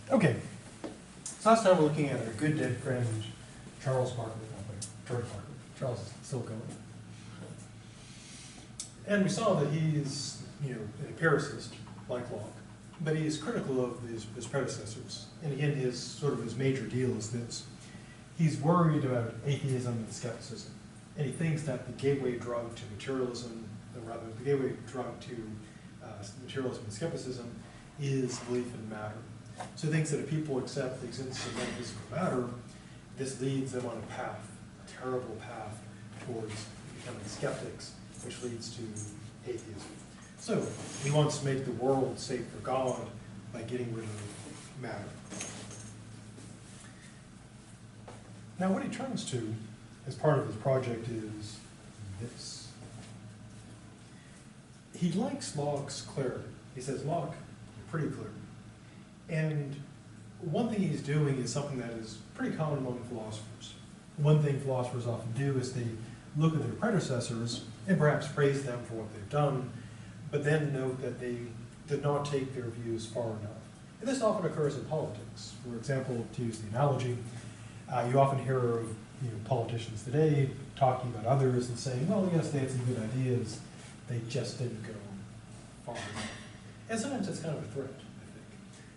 Okay, so last time we're looking at our good dead friend, Charles Berkeley, George Berkeley. Charles is still going. And we saw that he's, an empiricist, like Locke, but he is critical of his predecessors. And again, his major deal is this. He's worried about atheism and skepticism. And he thinks that the gateway drug to materialism, or rather, the gateway drug to materialism and skepticism is belief in matter. So he thinks that if people accept the existence of metaphysical matter, this leads them on a path, a terrible path towards becoming skeptics, which leads to atheism. So he wants to make the world safe for God by getting rid of matter. Now what he turns to as part of his project is this. He likes Locke's clarity. He says, Locke, you're pretty clear. And one thing he's doing is something that is pretty common among philosophers. One thing philosophers often do is they look at their predecessors and perhaps praise them for what they've done, but then note that they did not take their views far enough. And this often occurs in politics. For example, to use the analogy, you often hear of politicians today talking about others and saying, well, yes, they had some good ideas, they just didn't go far enough. And sometimes that's kind of a threat, I think.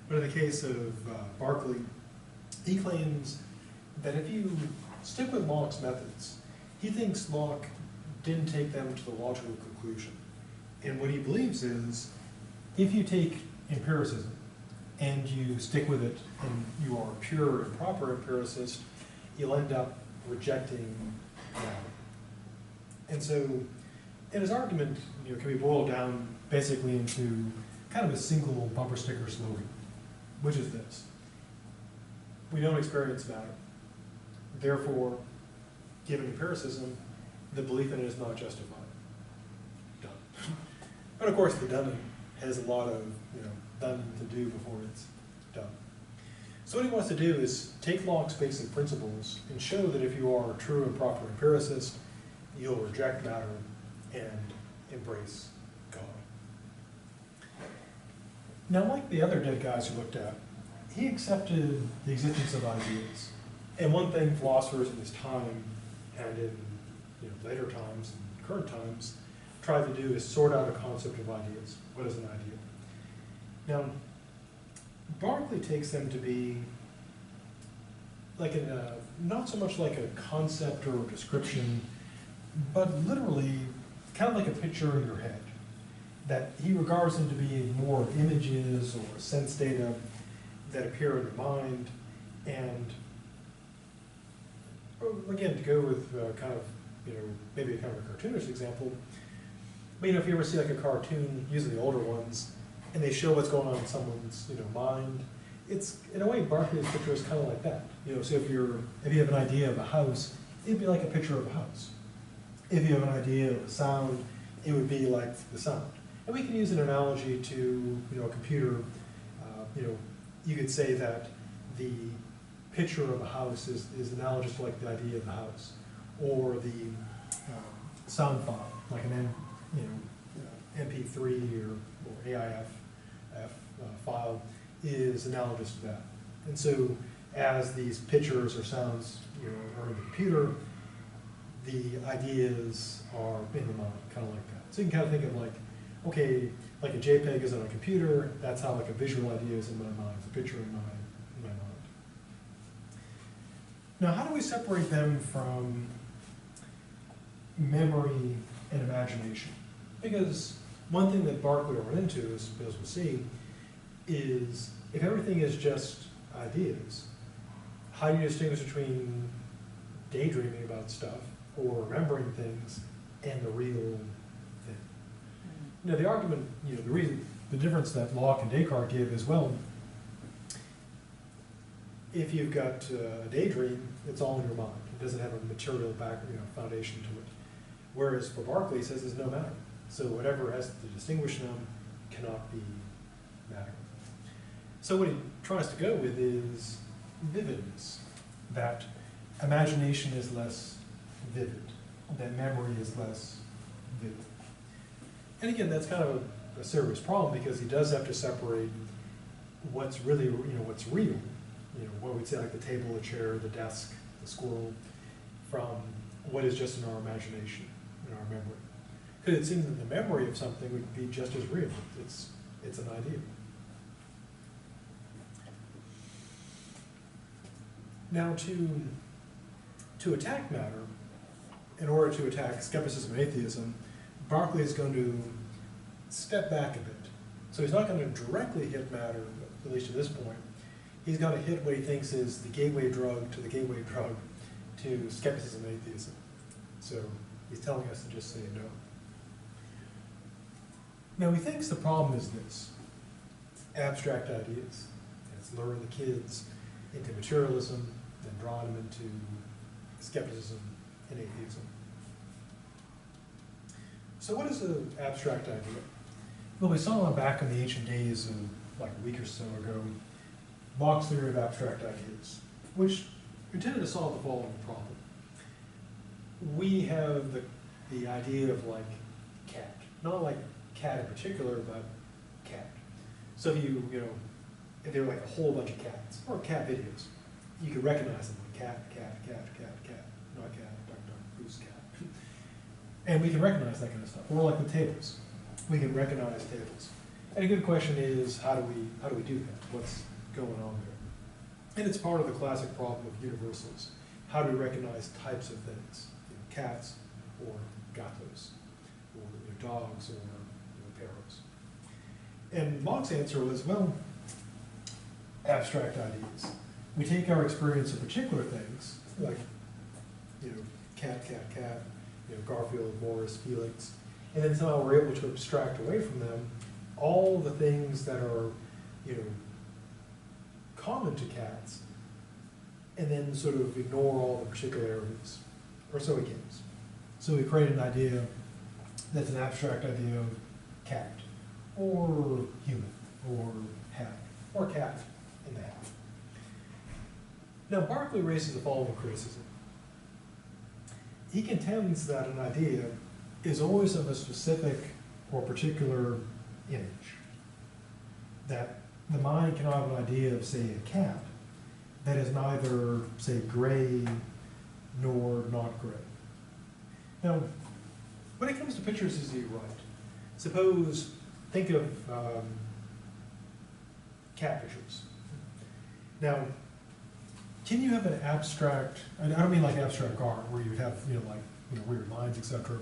But in the case of Berkeley, he claims that if you stick with Locke's methods, he thinks Locke didn't take them to the logical conclusion. And what he believes is, if you take empiricism and you stick with it and you are a pure and proper empiricist, you'll end up rejecting matter. And so, and his argument can be boiled down basically into kind of a single bumper sticker slogan, which is this. We don't experience matter. Therefore, given empiricism, the belief in it is not justified. Done. But of course, the done has a lot of done to do before it's done. So what he wants to do is take Locke's basic principles and show that if you are a true and proper empiricist, you'll reject matter and embrace God. Now, like the other dead guys we looked at, he accepted the existence of ideas. And one thing philosophers in this time and in later times and current times try to do is sort out a concept of ideas. What is an idea? Now, Berkeley takes them to be like not so much like a concept or a description, but literally kind of like a picture in your head. That he regards them to be more images or sense data that appear in your mind. And again, to go with maybe a kind of a cartoonish example, but if you ever see like a cartoon, usually older ones, and they show what's going on in someone's mind, it's in a way Berkeley's picture is kind of like that. So if you have an idea of a house, it'd be like a picture of a house. If you have an idea of a sound, it would be like the sound. And we can use an analogy to a computer. You could say that the picture of a house is analogous to like the idea of the house, or the sound file, like an MP3 or AIF file is analogous to that. And so as these pictures or sounds are in the computer, the ideas are in the mind, kind of like that. So you can kind of think of like, okay, like a JPEG is on a computer, that's how like a visual idea is in my mind, it's a picture in my mind. Now, how do we separate them from memory and imagination? Because one thing that Berkeley will run into, as we'll see, is if everything is just ideas, how do you distinguish between daydreaming about stuff or remembering things and the real thing? Now, the argument, the difference that Locke and Descartes give is, well, if you've got a daydream, it's all in your mind. It doesn't have a material foundation to it. Whereas for Berkeley, he says there's no matter. So whatever has to distinguish them cannot be matter. So what he tries to go with is vividness, that imagination is less vivid, that memory is less vivid. And again, that's kind of a serious problem because he does have to separate what's really, what's real, what we'd say like the table, the chair, the desk, the squirrel, from what is just in our imagination, in our memory. Because it seems that the memory of something would be just as real. It's an idea. Now, to attack matter, in order to attack skepticism and atheism, Berkeley is going to step back a bit. So he's not going to directly hit matter, at least to this point. He's going to hit what he thinks is the gateway drug to the gateway drug to skepticism and atheism. So he's telling us to just say no. Now, he thinks the problem is this: abstract ideas. It's luring the kids into materialism and drawing them into skepticism and atheism. So what is an abstract idea? Well, we saw back in the ancient days of like a week or so ago, Locke's theory of abstract ideas, which intended to solve the following problem. We have the idea of like cat, not like cat in particular, but cat. So if if there were like a whole bunch of cats, or cat videos, you could recognize them like cat, not cat, duck, goose, cat. And we can recognize that kind of stuff. Or like with tables. We can recognize tables. And a good question is, how do we do that? What's going on there? And it's part of the classic problem of universals. How do we recognize types of things? Cats, or gatos, or dogs, or parrots. And Locke's answer was, well, abstract ideas. We take our experience of particular things, like cat, Garfield, Morris, Felix, and then somehow we're able to abstract away from them all the things that are, common to cats, and then sort of ignore all the particularities, or so he gives. So we create an idea that's an abstract idea of cat, or human, or hat, or cat in the hat. Now, Berkeley raises the following criticism. He contends that an idea is always of a specific or particular image. That the mind cannot have an idea of, say, a cat that is neither, say, gray nor not gray. Now, when it comes to pictures, is he right? Suppose, think of cat pictures. Now, can you have an abstract, I don't mean like abstract art where you have, weird lines, etc.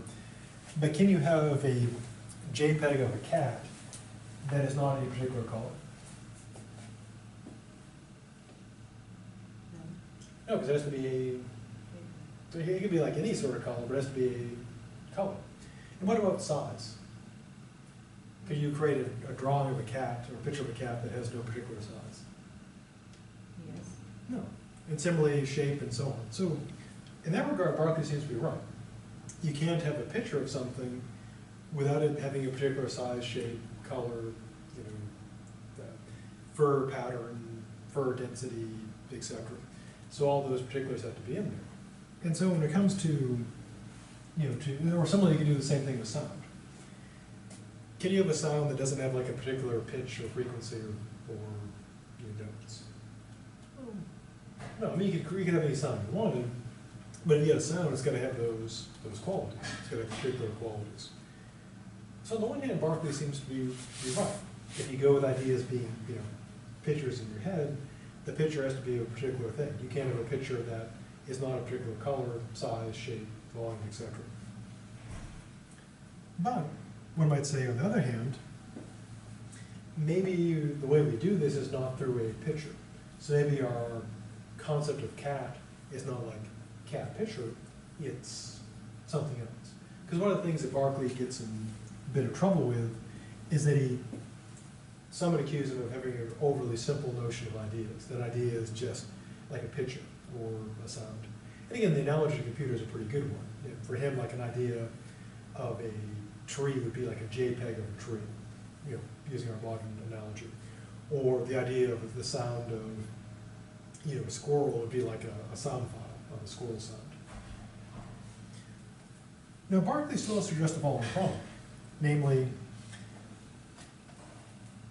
But can you have a JPEG of a cat that is not any particular color? No, because it has to be it could be like any sort of color, but it has to be a color. And what about size? Could you create a drawing of a cat, or a picture of a cat that has no particular size? Yes. No. And similarly, shape and so on. So, in that regard, Berkeley seems to be right. You can't have a picture of something without it having a particular size, shape, color, fur pattern, fur density, etc. So all those particulars have to be in there. And so when it comes to, or similarly, you can do the same thing with sound. Can you have a sound that doesn't have like a particular pitch or frequency or notes? No, I mean, you could have any sound you wanted, but if you have a sound, it's got to have those qualities. It's got to have particular qualities. So on the one hand, Berkeley seems to be right. If you go with ideas being, pictures in your head, the picture has to be a particular thing. You can't have a picture that is not a particular color, size, shape, volume, etc. But one might say, on the other hand, maybe the way we do this is not through a picture. So maybe our concept of cat is not like cat picture, it's something else. Because one of the things that Berkeley gets in a bit of trouble with is that someone accused him of having an overly simple notion of ideas. That idea is just like a picture or a sound. And again, the analogy to computers is a pretty good one. For him, like an idea of a tree would be like a JPEG of a tree, using our modern analogy. Or the idea of the sound of, a squirrel would be like a sound file of a squirrel sound. Now, Berkeley still has to address the following problem. Namely,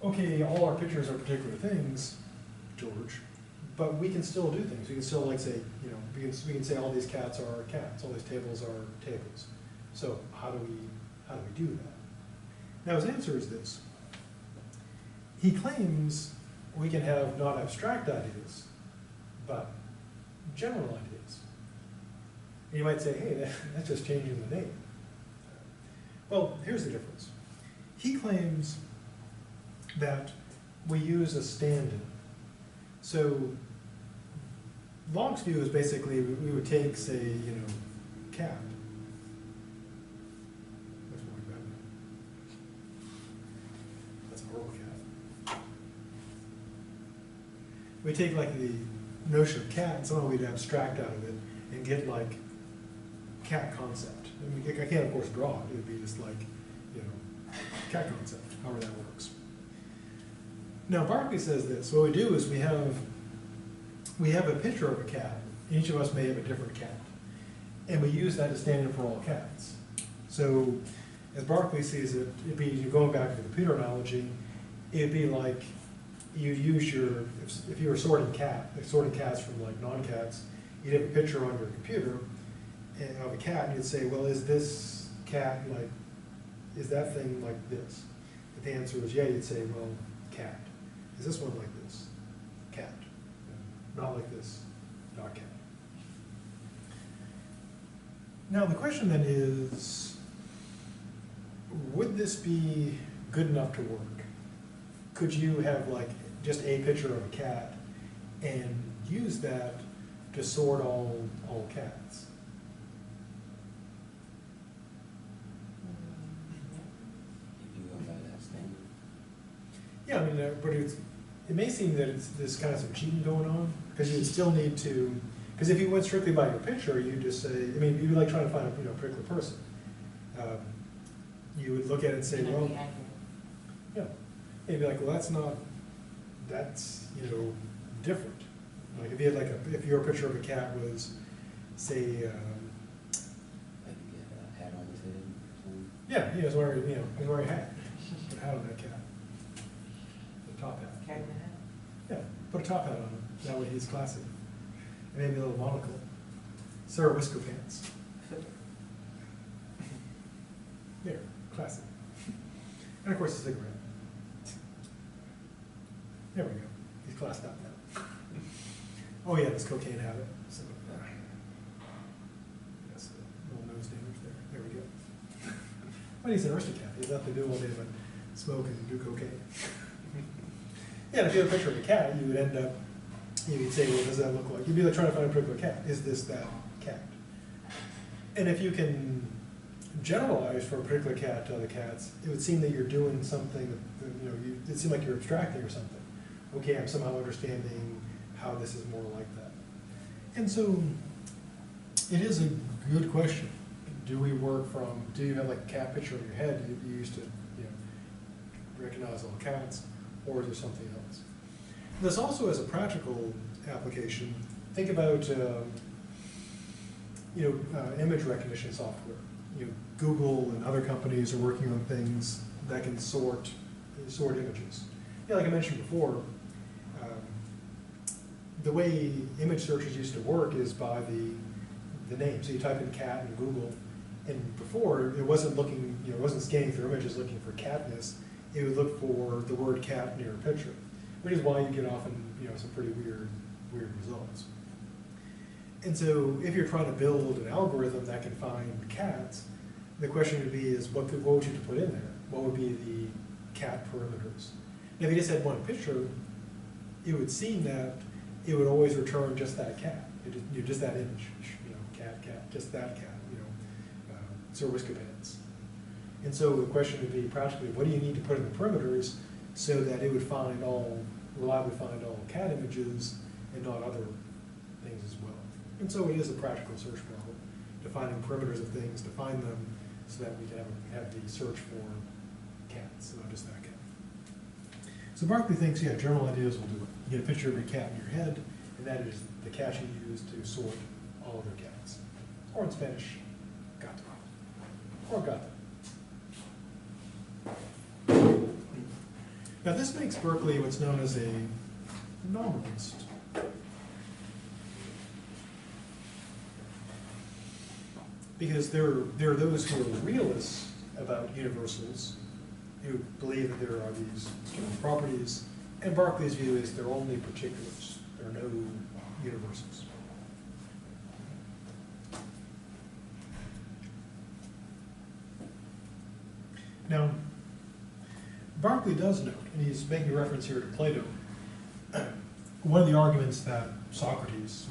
okay, all our pictures are particular things, George, but we can still do things. We can still like say, you know, we can say all these cats are cats, all these tables are tables. So how do we do that? Now his answer is this. He claims we can have not abstract ideas, but general ideas. And you might say, hey, that's just changing the name. Well, here's the difference. He claims that we use a stand-in. So Locke's view is basically we would take, say, you know, cat. What's wrong with that? That's a horrible cat. We take like the notion of cat and somehow we'd abstract out of it and get like cat concept. I mean, I can't of course draw it. It would be just like, you know, cat concept, however that works. Now Berkeley says this. What we do is we have a picture of a cat. Each of us may have a different cat. And we use that to stand in for all cats. So as Berkeley sees it, it'd be, going back to the computer analogy, it'd be like you use your, if you were sorting cats from like non-cats, you'd have a picture on your computer of a cat, and you'd say, well, is this cat like, is that thing like this? If the answer was yeah, you'd say, well, cat. Is this one like this? Cat. Not like this, not cat. Now the question then is, would this be good enough to work? Could you have like just a picture of a cat and use that to sort all cats? Yeah, I mean, but it may seem that there's kind of some cheating going on, because you would still need to, because if you went strictly by your picture, you just say, I mean, you'd be like trying to find a particular person. You would look at it and say, well, yeah, you'd be like, well, that's different. Like if you had like if your picture of a cat was, say, Like a hat on his head or something. yeah, he was wearing, he's wearing a hat. Put a hat on that cat. A top hat. Cat in the hat? Yeah, put a top hat on him. That way he's classy. And maybe a little monocle. Sarah Whisker pants. There, classy. And of course a cigarette. There we go. He's classed up now. Oh yeah, this cocaine habit. So, yes, a little nose damage there. There we go. But he's an aristocrat. He's nothing to do all day but smoke and do cocaine. Yeah, and if you have a picture of a cat, you would end up, you'd say, well, what does that look like? You'd be like trying to find a particular cat. Is this that cat? And if you can generalize from a particular cat to other cats, it would seem that you're doing something, it seemed like you're abstracting or something. Okay, I'm somehow understanding how this is more like that. And so, it is a good question. Do we work from, do you have like a cat picture in your head you used to recognize all cats, or is there something else? This also has a practical application. Think about image recognition software. Google and other companies are working on things that can sort images. Yeah, like I mentioned before, the way image searches used to work is by the name. So you type in cat in Google, and before it wasn't looking, it wasn't scanning through images looking for catness. It would look for the word cat near a picture, which is why you get often some pretty weird results. And so if you're trying to build an algorithm that can find cats, the question would be is what would you put in there? What would be the cat parameters? Now, if you just had one picture, it would seem that it would always return just that cat, just that image, cat, just that cat, Sir Whisker Pants. And so the question would be practically, what do you need to put in the parameters so that it would reliably find all cat images and not other things as well? And so it is a practical search problem, defining parameters of things to find them so that we can have the search for cats, not just that cat. So Berkeley thinks, yeah, general ideas will do it. You get a picture of a cat in your head, and that is the cat you use to sort all other cats. Or in Spanish, gato. Or gata. Now this makes Berkeley what's known as a nominalist. Because there are those who are realists about universals, who believe that there are these properties, and Berkeley's view is they're only particulars. There are no universals. Now, Berkeley does note, and he's making reference here to Plato, one of the arguments that Socrates,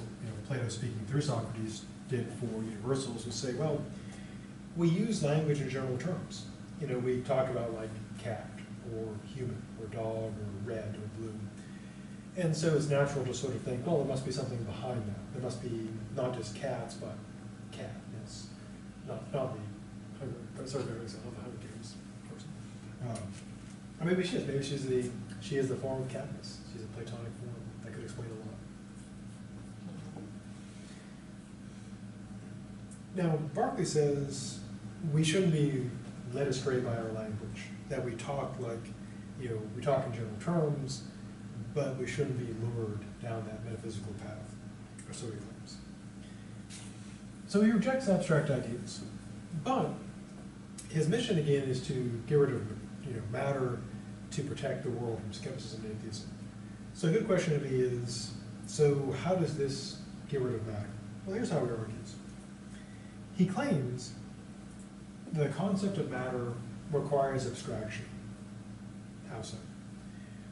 Plato speaking through Socrates, did for universals was say, well, we use language in general terms. We talk about like cat, or human, or dog, or red, or blue. And so it's natural to sort of think, well, there must be something behind that. There must be not just cats, but cat, yes. Not the Hunger Games person. Or maybe she is. Maybe she is the form of catness. She's a Platonic form. That could explain a lot. Now, Berkeley says we shouldn't be led astray by our language, that we talk like, we talk in general terms, but we shouldn't be lured down that metaphysical path, or so he claims. So he rejects abstract ideas, but his mission again is to get rid of matter to protect the world from skepticism and atheism. So a good question to me is, so how does this get rid of matter? Well, here's how he argues. He claims the concept of matter requires abstraction. How so?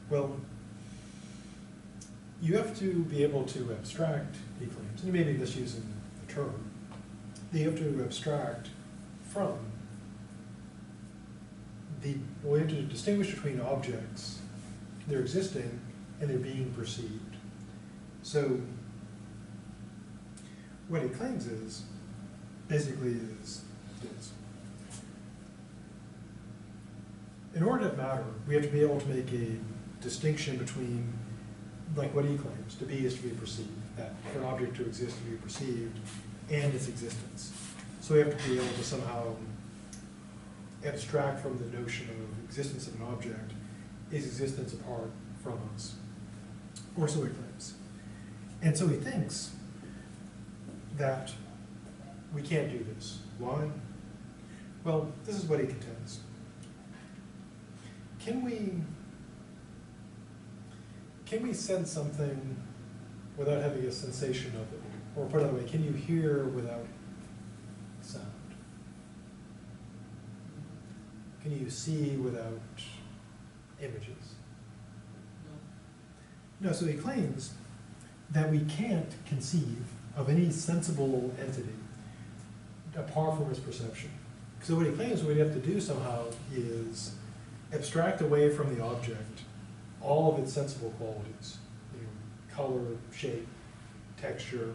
Well, you have to be able to abstract, he claims, and he may be misusing the term, you have to abstract from we have to distinguish between objects, they're existing, and they're being perceived. So what he claims is, basically is this. In order to have matter, we have to be able to make a distinction between, like what he claims, to be is to be perceived, that for an object to exist to be perceived, and its existence. So we have to be able to somehow abstract from the notion of existence of an object, is existence apart from us. Or so he claims. And so he thinks that we can't do this. Why? Well, this is what he contends. Can we sense something without having a sensation of it? Or put another way, can you hear without sound? Can you see without images? No, so he claims that we can't conceive of any sensible entity apart from its perception. So what he claims we'd have to do somehow is abstract away from the object all of its sensible qualities, color, shape, texture,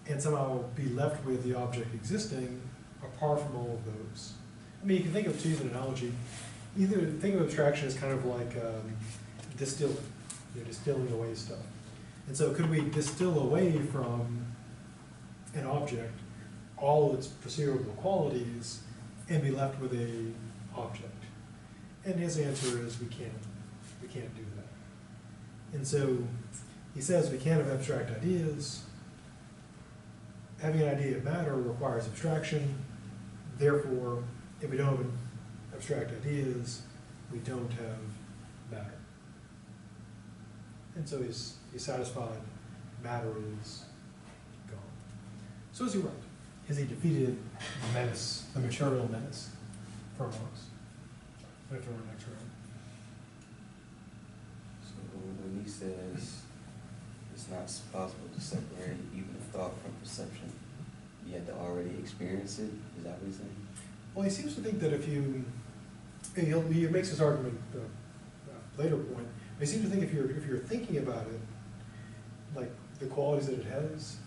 and somehow be left with the object existing apart from all of those. I mean, you can think of, to use an analogy, either think of abstraction as kind of like distilling, distilling away stuff. And so could we distill away from an object all of its perceivable qualities and be left with a object? And his answer is we can't do that. And so he says we can't have abstract ideas. Having an idea of matter requires abstraction. Therefore, if we don't have abstract ideas, we don't have matter. And so he's satisfied matter is gone. So is he right? Has he defeated the menace, the material menace for Marx? Wait for our next round. So when he says it's not possible to separate even a thought from perception, you have to already experience it? Is that what he's saying? Well, he seems to think that if you, and he makes his argument later point, but he seems to think if you're thinking about it, like the qualities that it has,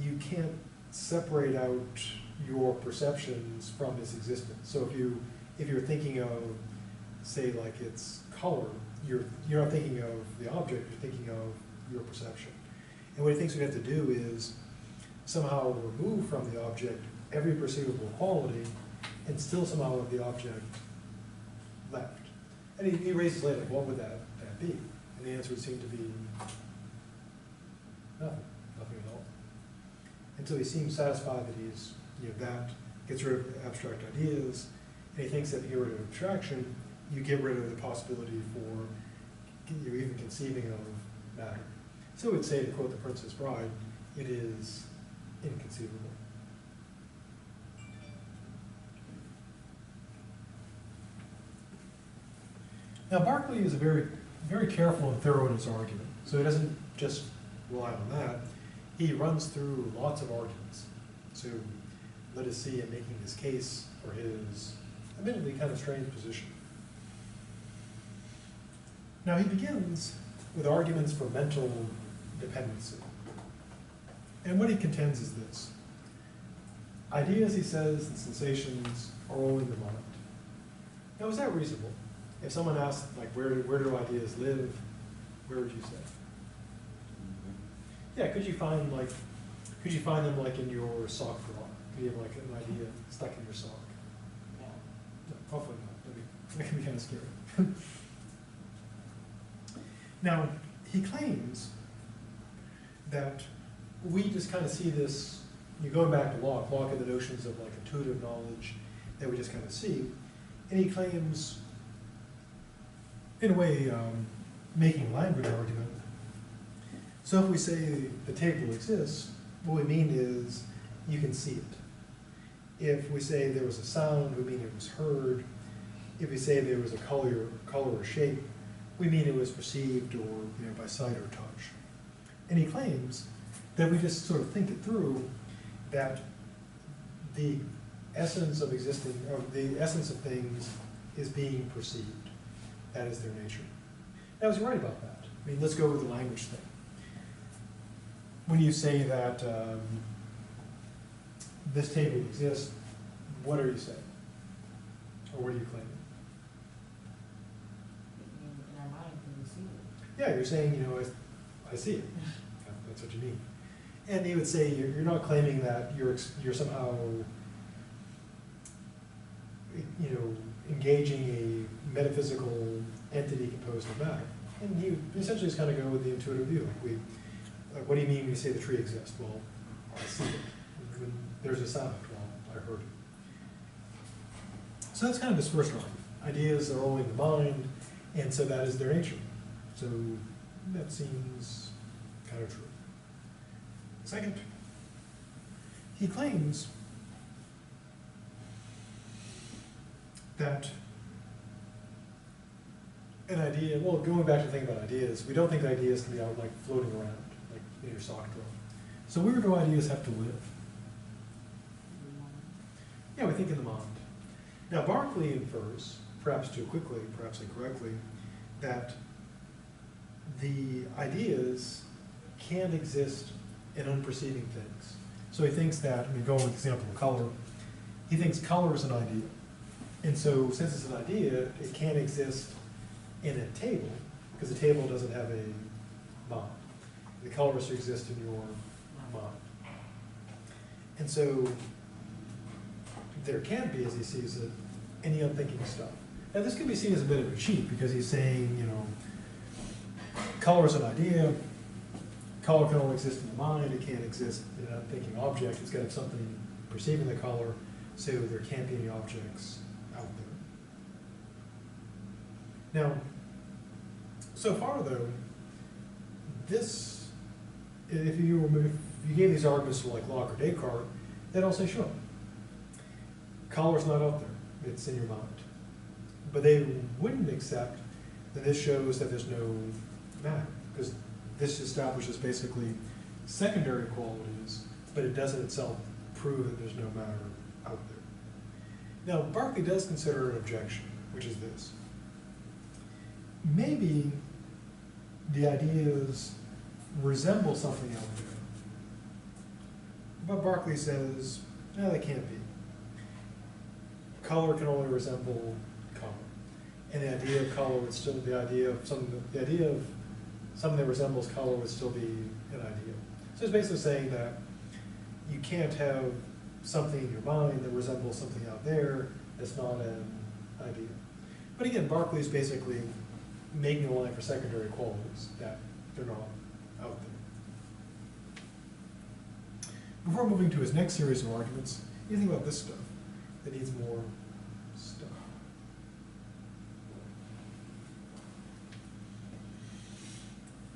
you can't separate out your perceptions from its existence. So if you're thinking of, say, like its color, you're not thinking of the object, you're thinking of your perception. And what he thinks we have to do is somehow remove from the object every perceivable quality and still somehow have the object left. And he raises later, what would that that be? And the answer would seem to be nothing, nothing at all. And so he seems satisfied that he's, that gets rid of abstract ideas, and he thinks that if you get rid of abstraction, you get rid of the possibility for you even conceiving of matter. So we'd say, to quote the Princess Bride, it is inconceivable. Now Berkeley is very, very careful and thorough in his argument, so he doesn't just rely on that. He runs through lots of arguments. So let us see him making his case for his admittedly kind of strange position. Now he begins with arguments for mental dependency. And what he contends is this. Ideas, he says, and sensations are all in the mind. Now is that reasonable? If someone asked, like, where do ideas live, where would you say? Yeah, could you find them like in your sock drawer? Could you have like an idea stuck in your sock? No, hopefully not. That can be kind of scary. Now, he claims that we just kind of see this, you're going back to Locke and the notions of like intuitive knowledge that we just kind of see, and he claims, in a way, making a language argument. So if we say the table exists, what we mean is you can see it. If we say there was a sound, we mean it was heard. If we say there was a color or shape, we mean it was perceived or by sight or touch. And he claims that we just sort of think it through, that the essence of existing, or the essence of things is being perceived. That is their nature. Now, is he right about that? I mean, let's go with the language thing. When you say that this table exists, what are you saying? Or what are you claiming? In our mind, can we see it? Yeah, you're saying, I see it. That's what you mean. And he would say you're not claiming that you're somehow, engaging a metaphysical entity composed of matter. And he essentially just kind of go with the intuitive view. What do you mean when you say the tree exists? Well, I see it. When there's a sound, well, I heard it. So that's kind of his first line. Ideas are only in the mind, and so that is their nature. So that seems kind of true. Second, he claims that an idea, well, going back to the thing about ideas, we don't think ideas can be out like floating around, like in your sock drawer. So where do ideas have to live? Yeah, we think in the mind. Now Berkeley infers, perhaps too quickly, perhaps incorrectly, that the ideas can exist in unperceiving things. So he thinks that, going with the example of color, he thinks color is an idea. And so since it's an idea, it can't exist in a table, because the table doesn't have a mind. The colors exist in your mind. And so there can be, as he sees it, any unthinking stuff. Now this can be seen as a bit of a cheat, because he's saying, color is an idea, color can only exist in the mind, it can't exist in an unthinking object, it's got to have something perceiving the color, so there can't be any objects out there. Now, so far though, this, if you gave these arguments to like Locke or Descartes, they'd all say, sure, color's not out there, it's in your mind. But they wouldn't accept that this shows that there's no matter, because this establishes basically secondary qualities, but it doesn't itself prove that there's no matter out there. Now, Berkeley does consider an objection, which is this. Maybe the ideas resemble something out there, but Berkeley says, no, they can't be. Color can only resemble color. And the idea of color would still, the idea of something that resembles color would still be an idea. So it's basically saying that you can't have something in your mind that resembles something out there that's not an idea. But again, Berkeley is basically making a line for secondary qualities that they're not out there. Before moving to his next series of arguments, you think about this stuff that needs more stuff.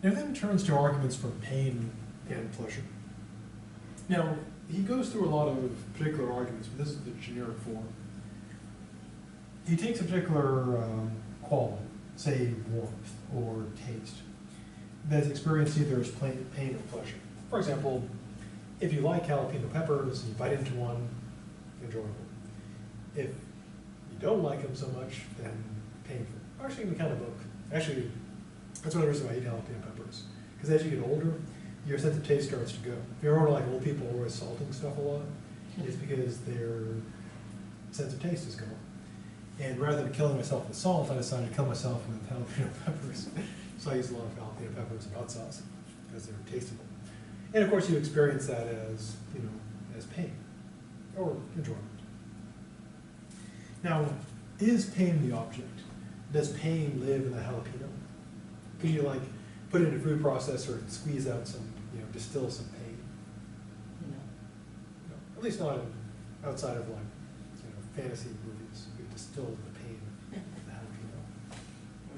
Now then turns to arguments for pain and pleasure. Now, he goes through a lot of particular arguments, but this is the generic form. He takes a particular quality, say warmth or taste, that is experienced either as pain or pleasure. For example, if you like jalapeno peppers and you bite into one, enjoyable. If you don't like them so much, then painful. Actually, we kind of both. Actually, that's one of the reasons why I eat jalapeno peppers. Because as you get older, your sense of taste starts to go. If you're like old people who are always salting stuff a lot, it's because their sense of taste is gone. And rather than killing myself with salt, I decided to kill myself with jalapeno peppers. So I use a lot of jalapeno peppers and hot sauce because they're tastable. And of course, you experience that as, as pain or enjoyment. Now, is pain the object? Does pain live in the jalapeno? Could you put it in a food processor and squeeze out some, distill some pain? No. At least not outside of fantasy movies. You distill the pain of the jalapeno.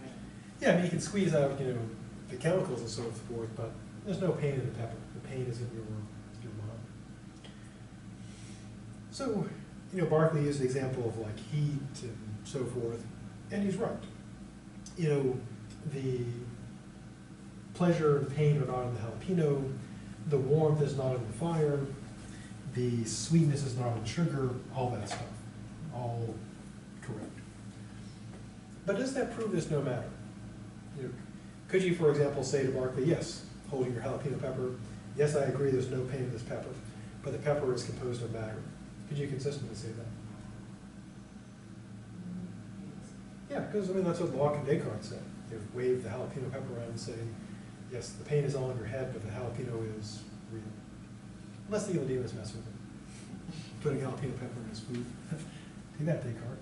Right. Yeah, I mean, you can squeeze out, the chemicals and so forth, but there's no pain in the pepper. The pain is in your mind. So, Berkeley used the example of heat and so forth, and he's right. The pleasure and pain are not in the jalapeno, the warmth is not in the fire, the sweetness is not in the sugar, all that stuff. All correct. But does that prove there's no matter? Could you, for example, say to Berkeley, yes, holding your jalapeno pepper, yes, I agree there's no pain in this pepper, but the pepper is composed of matter. Could you consistently say that? Yeah, because that's what Locke and Descartes said. They wave the jalapeno pepper around and say, yes, the pain is all in your head, but the jalapeno is real. Unless the Nicodemus mess with it. Putting jalapeno pepper in his food. See that, Descartes?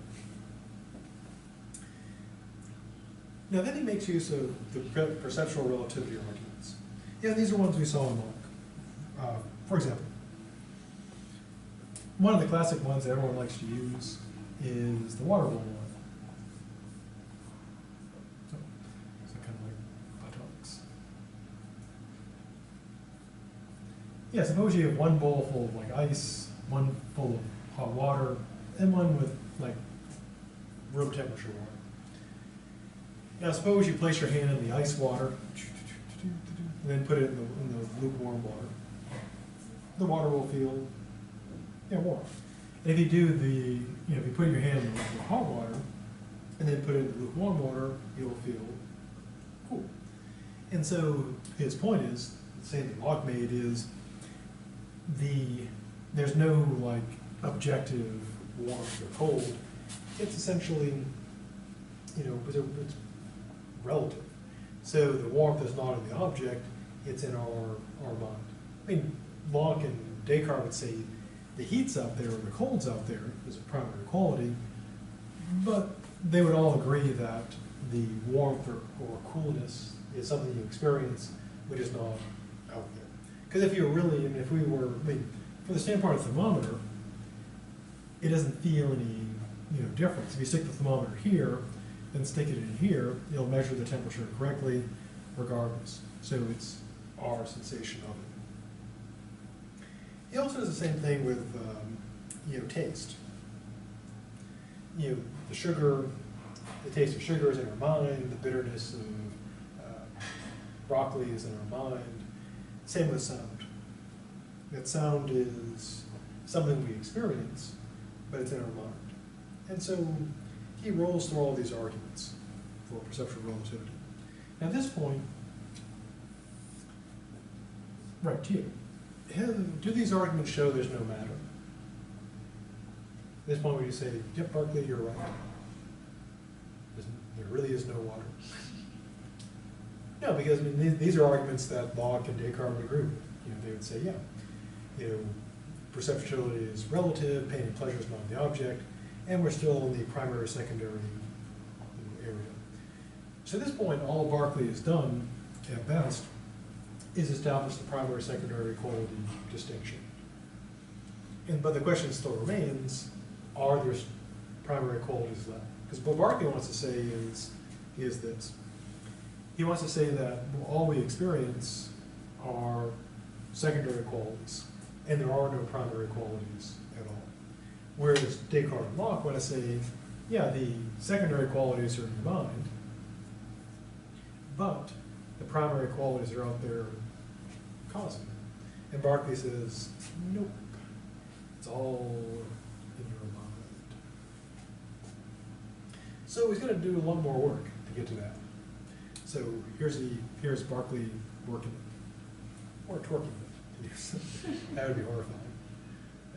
Now then he makes use of the perceptual relativity arguments. These are ones we saw in Locke. For example, one of the classic ones that everyone likes to use is the water bowl one. So kind of like buttocks. Yeah, suppose you have one bowl full of ice, one full of hot water, and one with room temperature water. Now suppose you place your hand in the ice water, and then put it in the lukewarm water. The water will feel warm. And if you do if you put your hand in the hot water, and then put it in the lukewarm water, you'll feel cool. And so his point is, the same that Locke made, is there's no objective warmth or cold. It's essentially, it's relative. So the warmth is not in the object, it's in our mind. I mean, Locke and Descartes would say the heat's out there or the cold's out there is a primary quality, but they would all agree that the warmth or coolness is something you experience, which is not out there. Because if you really, from the standpoint of the thermometer, it doesn't feel any difference. If you stick the thermometer here, then stick it in here, it'll measure the temperature correctly regardless. So it's our sensation of it. He also does the same thing with taste. The sugar, the taste of sugar is in our mind, the bitterness of broccoli is in our mind. Same with sound. That sound is something we experience, but it's in our mind. And so he rolls through all these arguments for perceptual relativity. Now at this point, right to you. Do these arguments show there's no matter? At this point where you say, yep, Berkeley, you're right. There really is no water. No, because these are arguments that Locke and Descartes would agree with. They would say, yeah, perceptuality is relative, pain and pleasure is not the object, and we're still in the primary, secondary area. So at this point, all Berkeley has done, at best, is establish the primary-secondary equality distinction. But the question still remains, are there primary equalities left? Because what Berkeley wants to say is this. He wants to say that all we experience are secondary qualities, and there are no primary qualities at all. Whereas Descartes and Locke want to say, yeah, the secondary qualities are in your mind, but the primary qualities are out there causing them. And Berkeley says, nope, it's all in your mind. So he's going to do a lot more work to get to that. So here's Berkeley working it, or twerking it. That would be horrifying.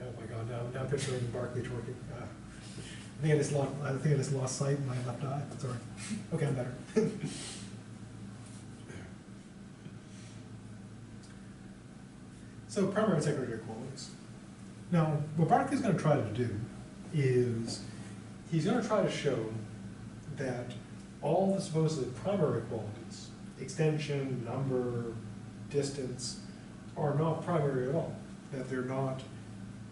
Oh my God! Now I'm picturing Berkeley twerking. I think I just lost sight in my left eye. Sorry. Okay, I'm better. So primary and secondary qualities. Now, what Berkeley's going to try to do is he's going to try to show that all the supposedly primary qualities, extension, number, distance, are not primary at all, that they're not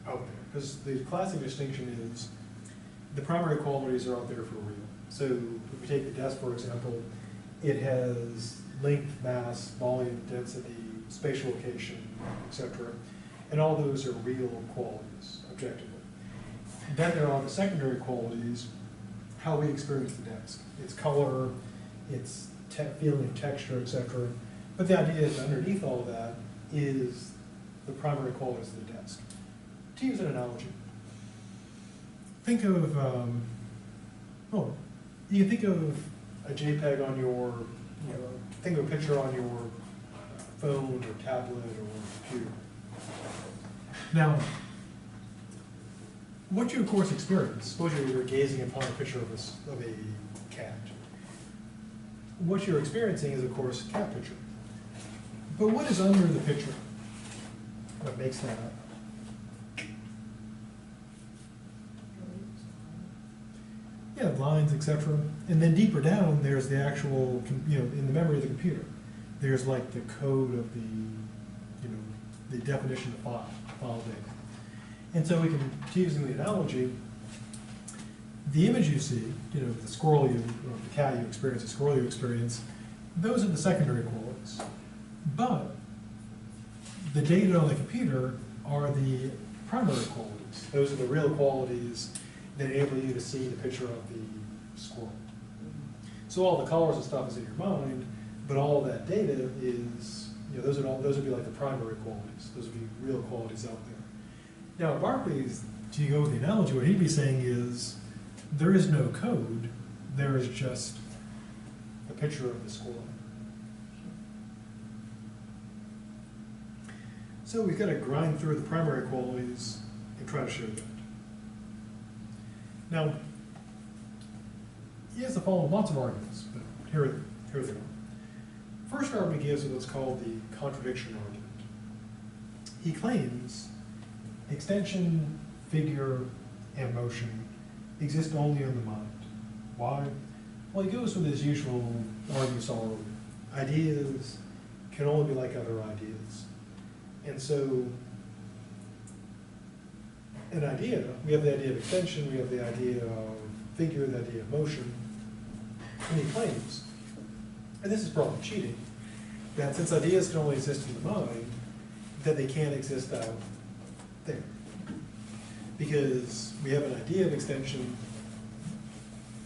out there. Because the classic distinction is the primary qualities are out there for real. So if we take the desk, for example, it has length, mass, volume, density, spatial location, etc. And all those are real qualities, objectively. Then there are the secondary qualities, how we experience the desk. Its color, its feeling of texture, etc. But the idea is underneath all of that is the primary qualities of the desk. To use an analogy, think of, you can think of a JPEG on your, think of a picture on your phone or tablet or computer. Now, what you of course experience, suppose you're gazing upon a picture of a cat. What you're experiencing is of course a cat picture. But what is under the picture? What makes that up? Yeah, lines, etc. And then deeper down, there's the actual, in the memory of the computer, there's like the code of the definition of file data. And so we can, using the analogy, the image you see, the squirrel or the cat you experience, the squirrel you experience, those are the secondary qualities. But the data on the computer are the primary qualities. Those are the real qualities that enable you to see the picture of the squirrel. So all the colors and stuff is in your mind, but all of that data is, those would be like the primary qualities. Those would be real qualities out there. Now, Berkeley's, to go with the analogy, what he'd be saying is, there is no code, there is just a picture of the squirrel. So we've got to grind through the primary qualities and try to show that. Now, he has to follow lots of arguments, but here they are. First argument gives what's called the contradiction argument. He claims extension, figure, and motion exist only in the mind. Why? Well, he goes with his usual arguments all over. Ideas can only be like other ideas. And so, an idea, we have the idea of extension, we have the idea of figure, the idea of motion, and he claims, and this is probably cheating, that since ideas can only exist in the mind, that they can't exist out there. Because we have an idea of extension,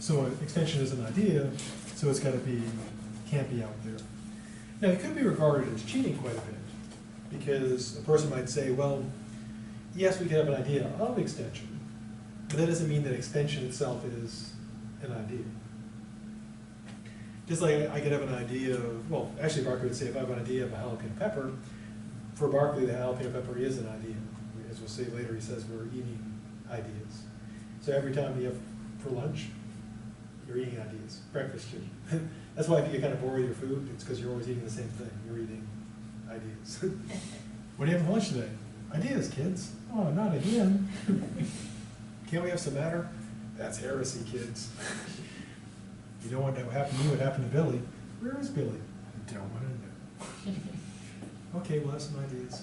so an extension is an idea, so it's got to be, can't be out there. Now, it could be regarded as cheating quite a bit, because a person might say, well, yes, we can have an idea of extension, but that doesn't mean that extension itself is an idea. Just like I could have an idea of, well, actually Berkeley would say if I have an idea of a jalapeno pepper, for Berkeley the jalapeno pepper is an idea. As we'll see later, he says we're eating ideas. So every time you have for lunch, you're eating ideas. Breakfast too. That's why if you get kind of bored with your food, it's because you're always eating the same thing. You're eating ideas. What do you have for lunch today? Ideas, kids. Oh, not again. Can't we have some matter? That's heresy, kids. You don't want to happen to you, it happened to Billy. Where is Billy? I don't want to know. Okay, well, that's some ideas.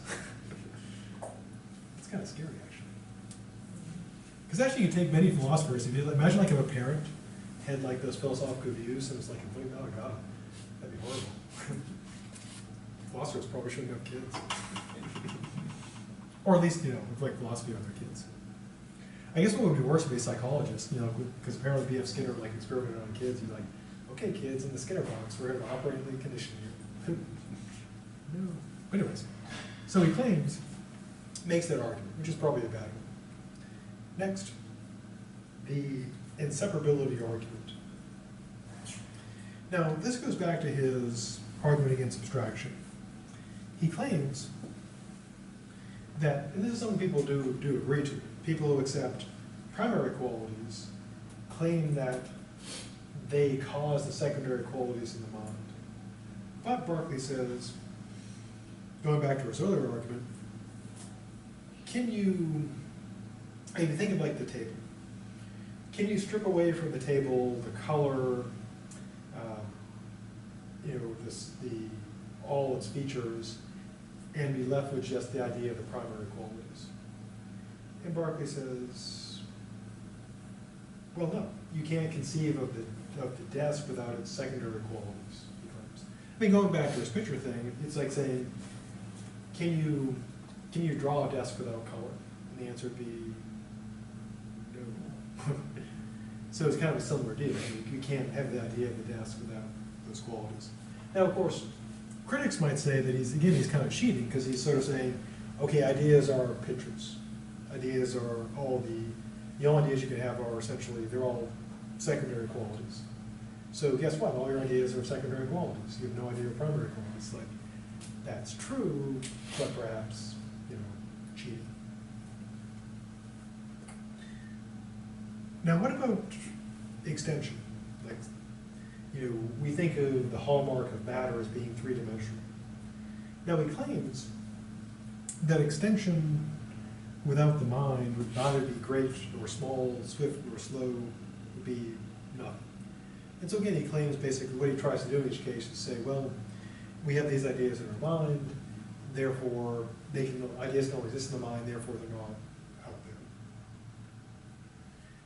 It's kind of scary, actually. Because actually, you take many philosophers. If you imagine, like, if a parent had like those philosophical views, and it's like, oh God, that'd be horrible. Philosophers probably shouldn't have kids, or at least like philosophy with their kids. I guess what would be worse would be a psychologist, because apparently B.F. Skinner like experimented on kids. He's like, okay, kids, in the Skinner box, we're going to operantly condition you. No. But anyways, so he claims, makes that argument, which is probably a bad one. Next, the inseparability argument. Now, this goes back to his argument against abstraction. He claims that, and this is something people do agree to, people who accept primary qualities claim that they cause the secondary qualities in the mind. But Berkeley says, going back to his earlier argument, can you, if you think of like the table, can you strip away from the table the color, all its features, and be left with just the idea of the primary qualities? And Berkeley says, well, no, you can't conceive of the desk without its secondary qualities, he claims. I mean, going back to his picture thing, it's like saying, can you draw a desk without color? And the answer would be no. So it's kind of a similar deal. You can't have the idea of the desk without those qualities. Now, of course, critics might say that he's kind of cheating, because he's sort of saying, okay, ideas are pictures. Ideas are all the only ideas you can have are essentially, they're all secondary qualities. So guess what? All your ideas are secondary qualities. You have no idea of primary qualities. Like, that's true, but perhaps, cheating. Now, what about extension? Like, we think of the hallmark of matter as being three-dimensional. Now, he claims that extension without the mind would neither be great or small, swift or slow, would be nothing. And so again, he claims basically what he tries to do in each case is say, well, we have these ideas in our mind, therefore ideas can only exist in the mind, therefore they're not out there.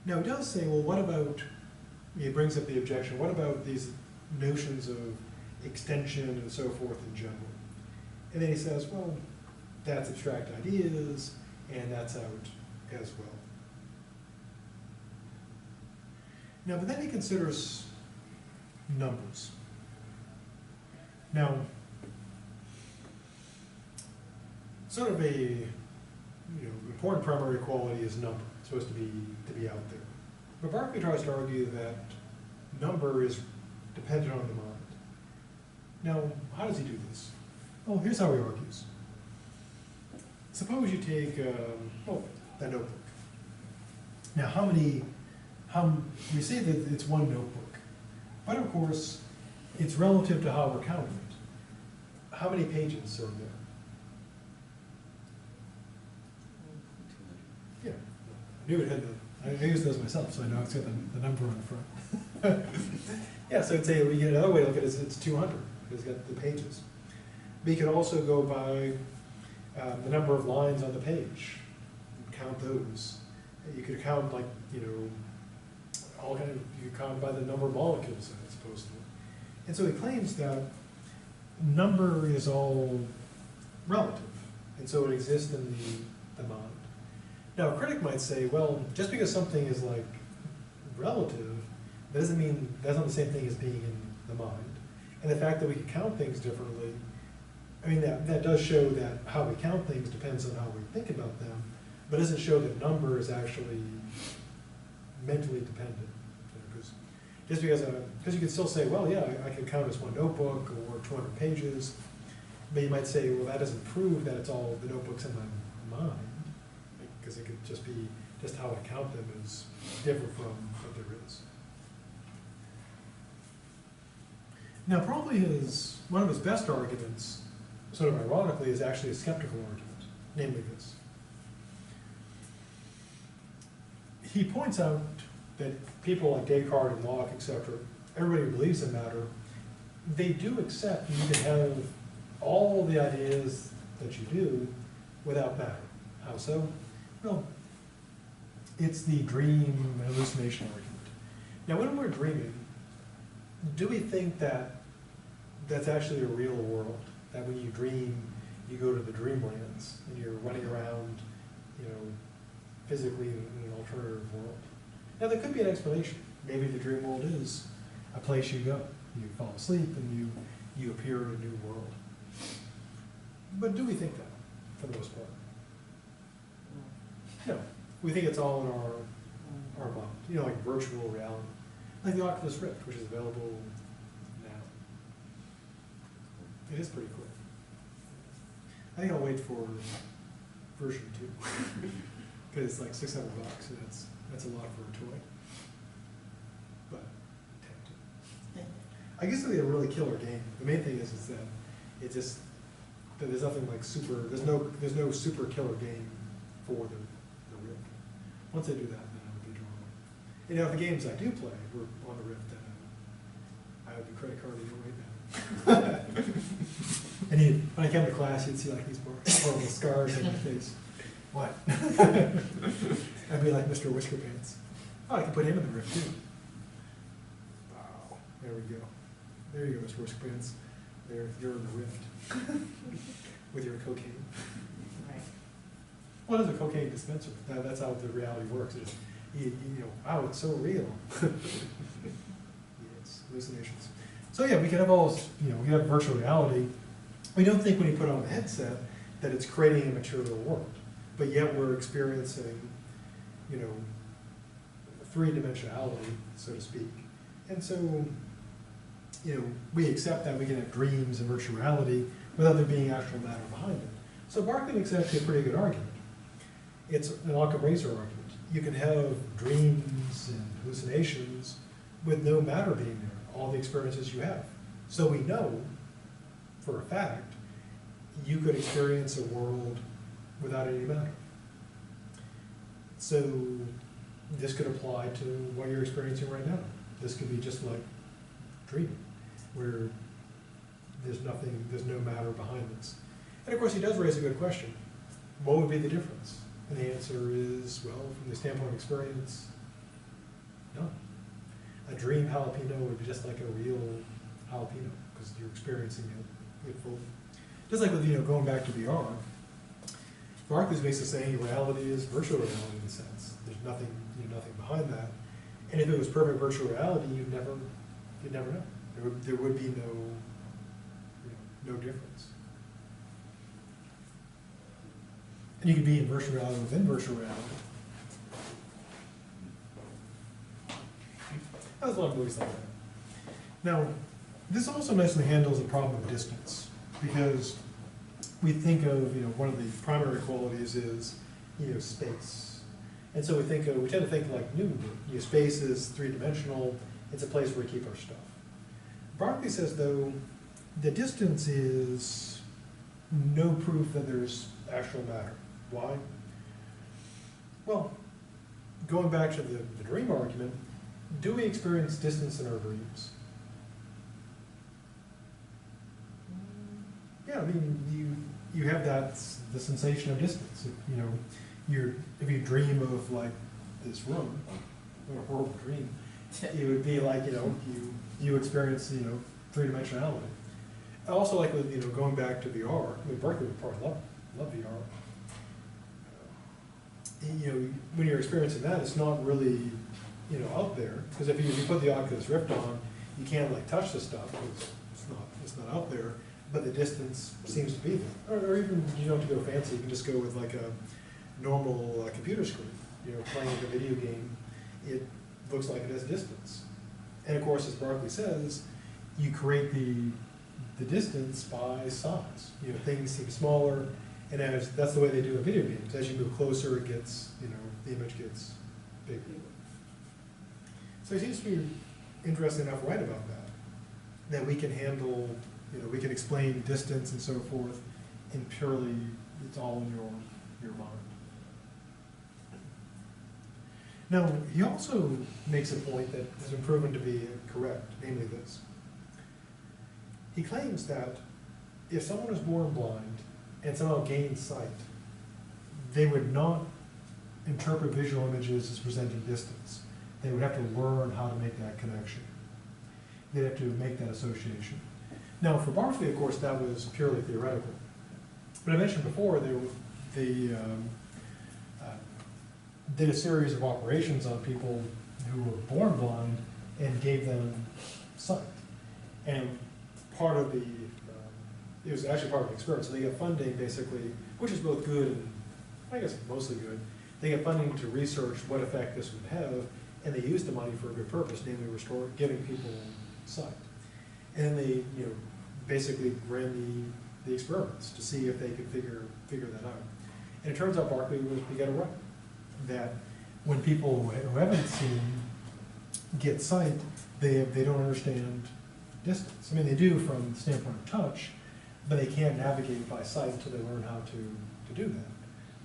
Now he does say, well, what about, he brings up the objection, what about these notions of extension and so forth in general? And then he says, well, that's abstract ideas, and that's out as well. Now, but then he considers numbers. Now, sort of a important primary quality is number. It's supposed to be out there. But Berkeley tries to argue that number is dependent on the mind. Now, how does he do this? Well, here's how he argues. Suppose you take that notebook. Now, we say that it's one notebook, but of course, it's relative to how we're counting it. How many pages are there? Yeah, I knew it had I used those myself, so I know it's got the number on the front. Yeah, so I'd say another way to look at it is it's 200, because it's got the pages. But you could also go by the number of lines on the page, and count those. You could count you could count by the number of molecules as opposed to. And so he claims that number is all relative, and so it exists in the mind. Now a critic might say, well, just because something is relative, that doesn't mean that's not the same thing as being in the mind. And the fact that we can count things differently, I mean, that does show that how we count things depends on how we think about them, but doesn't show that number is actually mentally dependent. Just because you could still say, well, yeah, I could count as one notebook or 200 pages, but you might say, well, that doesn't prove that it's all the notebooks in my mind, because it could just be just how I count them is different from what there is. Now, probably one of his best arguments, sort of ironically, is actually a skeptical argument, namely this. He points out that people like Descartes and Locke, etc., everybody who believes in matter, they do accept you can have all the ideas that you do without matter. How so? Well, it's the dream hallucination argument. Now, when we're dreaming, do we think that that's actually a real world? That when you dream, you go to the dreamlands and you're running around, physically in an alternative world? Now, there could be an explanation. Maybe the dream world is a place you go. You fall asleep and you appear in a new world. But do we think that, for the most part? No. We think it's all in our mind. Like virtual reality. Like the Oculus Rift, which is available now. It is pretty cool. I think I'll wait for version 2. Because it's like $600, and that's a lot for a toy. But tempting. I guess it'll be a really killer game. The main thing is that that there's nothing like there's no super killer game for the Rift. Once they do that, then I would be drawn. If the games I do play were on the Rift, then I would be credit carding it right now. And when I came to class, you'd see like these horrible scars on my face. What? I'd be like Mr. Whiskerpants. Oh, I can put him in the Rift too. Wow. There we go. There you go, Mr. Whiskerpants. There, you're in the Rift. With your cocaine. Right. Well, there's a cocaine dispenser. That's how the reality works. It's, wow, it's so real. Yes, hallucinations. So yeah, we can have we have virtual reality. We don't think when you put on a headset that it's creating a material world, but yet we're experiencing, three-dimensionality, so to speak. And so, we accept that we can have dreams and virtual reality without there being actual matter behind it. So Berkeley makes actually a pretty good argument. It's an Occam razor argument. You can have dreams and hallucinations with no matter being there, all the experiences you have. So we know, for a fact, you could experience a world without any matter. So this could apply to what you're experiencing right now. This could be just like dreaming, where there's no matter behind this. And of course, he does raise a good question. What would be the difference? And the answer is, well, from the standpoint of experience, none. A dream jalapeno would be just like a real jalapeno, because you're experiencing it fully. Just like with, going back to VR, Berkeley's basically saying reality is virtual reality in a sense. There's nothing, nothing behind that. And if it was perfect virtual reality, you'd never know. There would be no difference. And you could be in virtual reality within virtual reality. There's a lot of movies like that. Now, this also nicely handles the problem of distance, because we think of, one of the primary qualities is, space. And so we tend to think like Newton did. Space is three-dimensional. It's a place where we keep our stuff. Berkeley says, though, the distance is no proof that there's actual matter. Why? Well, going back to the dream argument, do we experience distance in our dreams? Yeah, I mean, you have the sensation of distance. If you dream of like this room, what a horrible dream, it would be like, you experience, three-dimensionality. Also, like with, going back to VR, Berkeley would probably love VR. When you're experiencing that, it's not really, out there. Because if you put the Oculus Rift on, you can't like touch the stuff, because it's not out there, but the distance seems to be there. Or even, you don't have to go fancy, you can just go with like a normal computer screen, playing like a video game. It looks like it has distance. And of course, as Berkeley says, you create the distance by size. Things seem smaller, and that's the way they do in video games. As you move closer, it gets, the image gets bigger. So he seems to be interested enough right about that we can handle, we can explain distance and so forth, and purely, it's all in your mind. Now, he also makes a point that has been proven to be correct, namely this. He claims that if someone is born blind and somehow gains sight, they would not interpret visual images as presenting distance. They would have to learn how to make that connection. They'd have to make that association. Now, for Berkeley, of course, that was purely theoretical. But I mentioned before, they did a series of operations on people who were born blind and gave them sight. And part of the, it was actually part of the experiment. So they got funding, basically, which is both good and I guess mostly good. They got funding to research what effect this would have, and they used the money for a good purpose, namely giving people sight. And then they, basically ran the experiments to see if they could figure that out. And it turns out Berkeley got it right. That when people who haven't seen get sight, they don't understand distance. I mean, they do from the standpoint of touch, but they can't navigate by sight until they learn how to do that.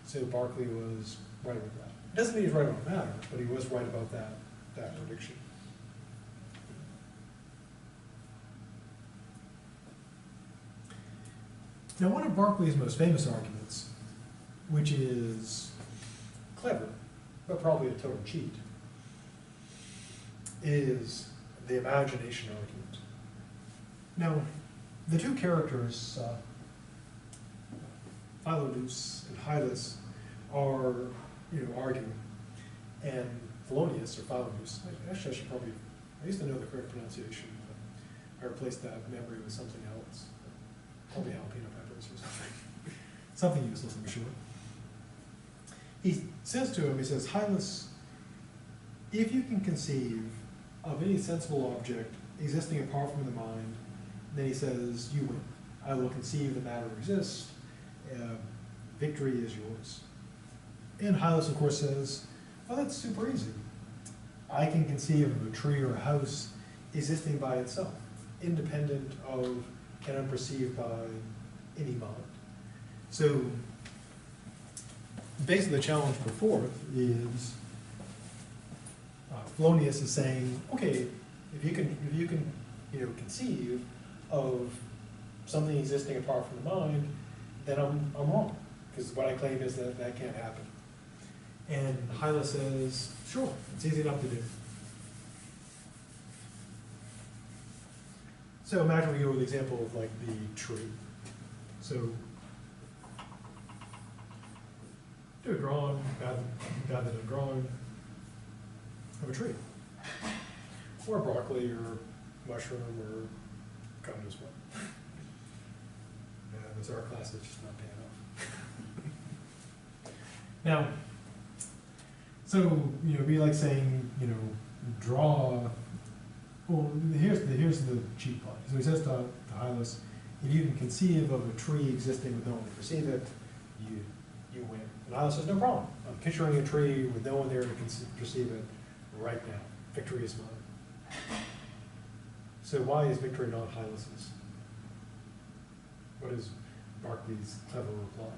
So Berkeley was right with that. It doesn't mean he's right about matter, but he was right about that prediction. Now, one of Berkeley's most famous arguments, which is clever, but probably a total cheat, is the imagination argument. Now, the two characters, Philonous and Hylas, are arguing, and Polonius, or Philonous, actually I should probably, I used to know the correct pronunciation, but I replaced that memory with something else, probably jalapeno peppers or something, something useless, I'm sure. He says to him, he says, Hylas, if you can conceive of any sensible object existing apart from the mind, then he says, you win. I will conceive that matter exists. Victory is yours. And Hylas, of course, says, well, that's super easy. I can conceive of a tree or a house existing by itself, independent of and unperceived by any mind. So basically the challenge put forth is Polonius is saying, okay, if you can conceive of something existing apart from the mind, then I'm wrong, because what I claim is that can't happen. And Hylas says, sure, it's easy enough to do. So imagine we go with the example of like the tree. So do a drawing, got a drawing of a tree, or broccoli, or mushroom, or God knows what. Those art classes just not paying off. Now, so it'd be like saying, draw. Well, here's the cheat part. So he says to Hylas, if you can conceive of a tree existing with no one to perceive it, you win. And Hylas says, no problem. I'm picturing a tree with no one there to perceive it right now. Victory is mine. So why is victory not Hylas's? What is Berkeley's clever reply?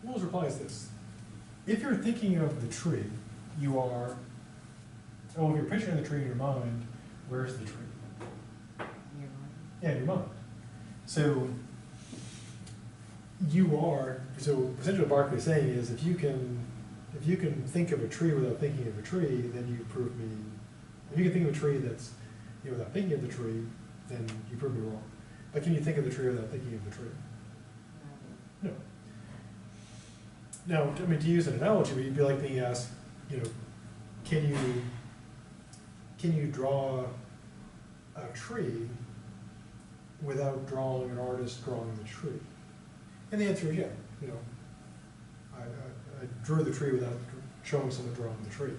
Well, his reply is this. If you're thinking of the tree, if you're picturing the tree in your mind, where's the tree? Your mind. Yeah, in your mind. So essentially what Berkeley is saying is if you can think of a tree without thinking of a tree, then you prove me, if you can think of a tree that's, without thinking of the tree, then you prove me wrong. But can you think of the tree without thinking of the tree? No. Now, to use an analogy, you'd be like being asked, can you draw a tree without drawing an artist drawing the tree? And the answer is yeah. I drew the tree without showing someone drawing the tree.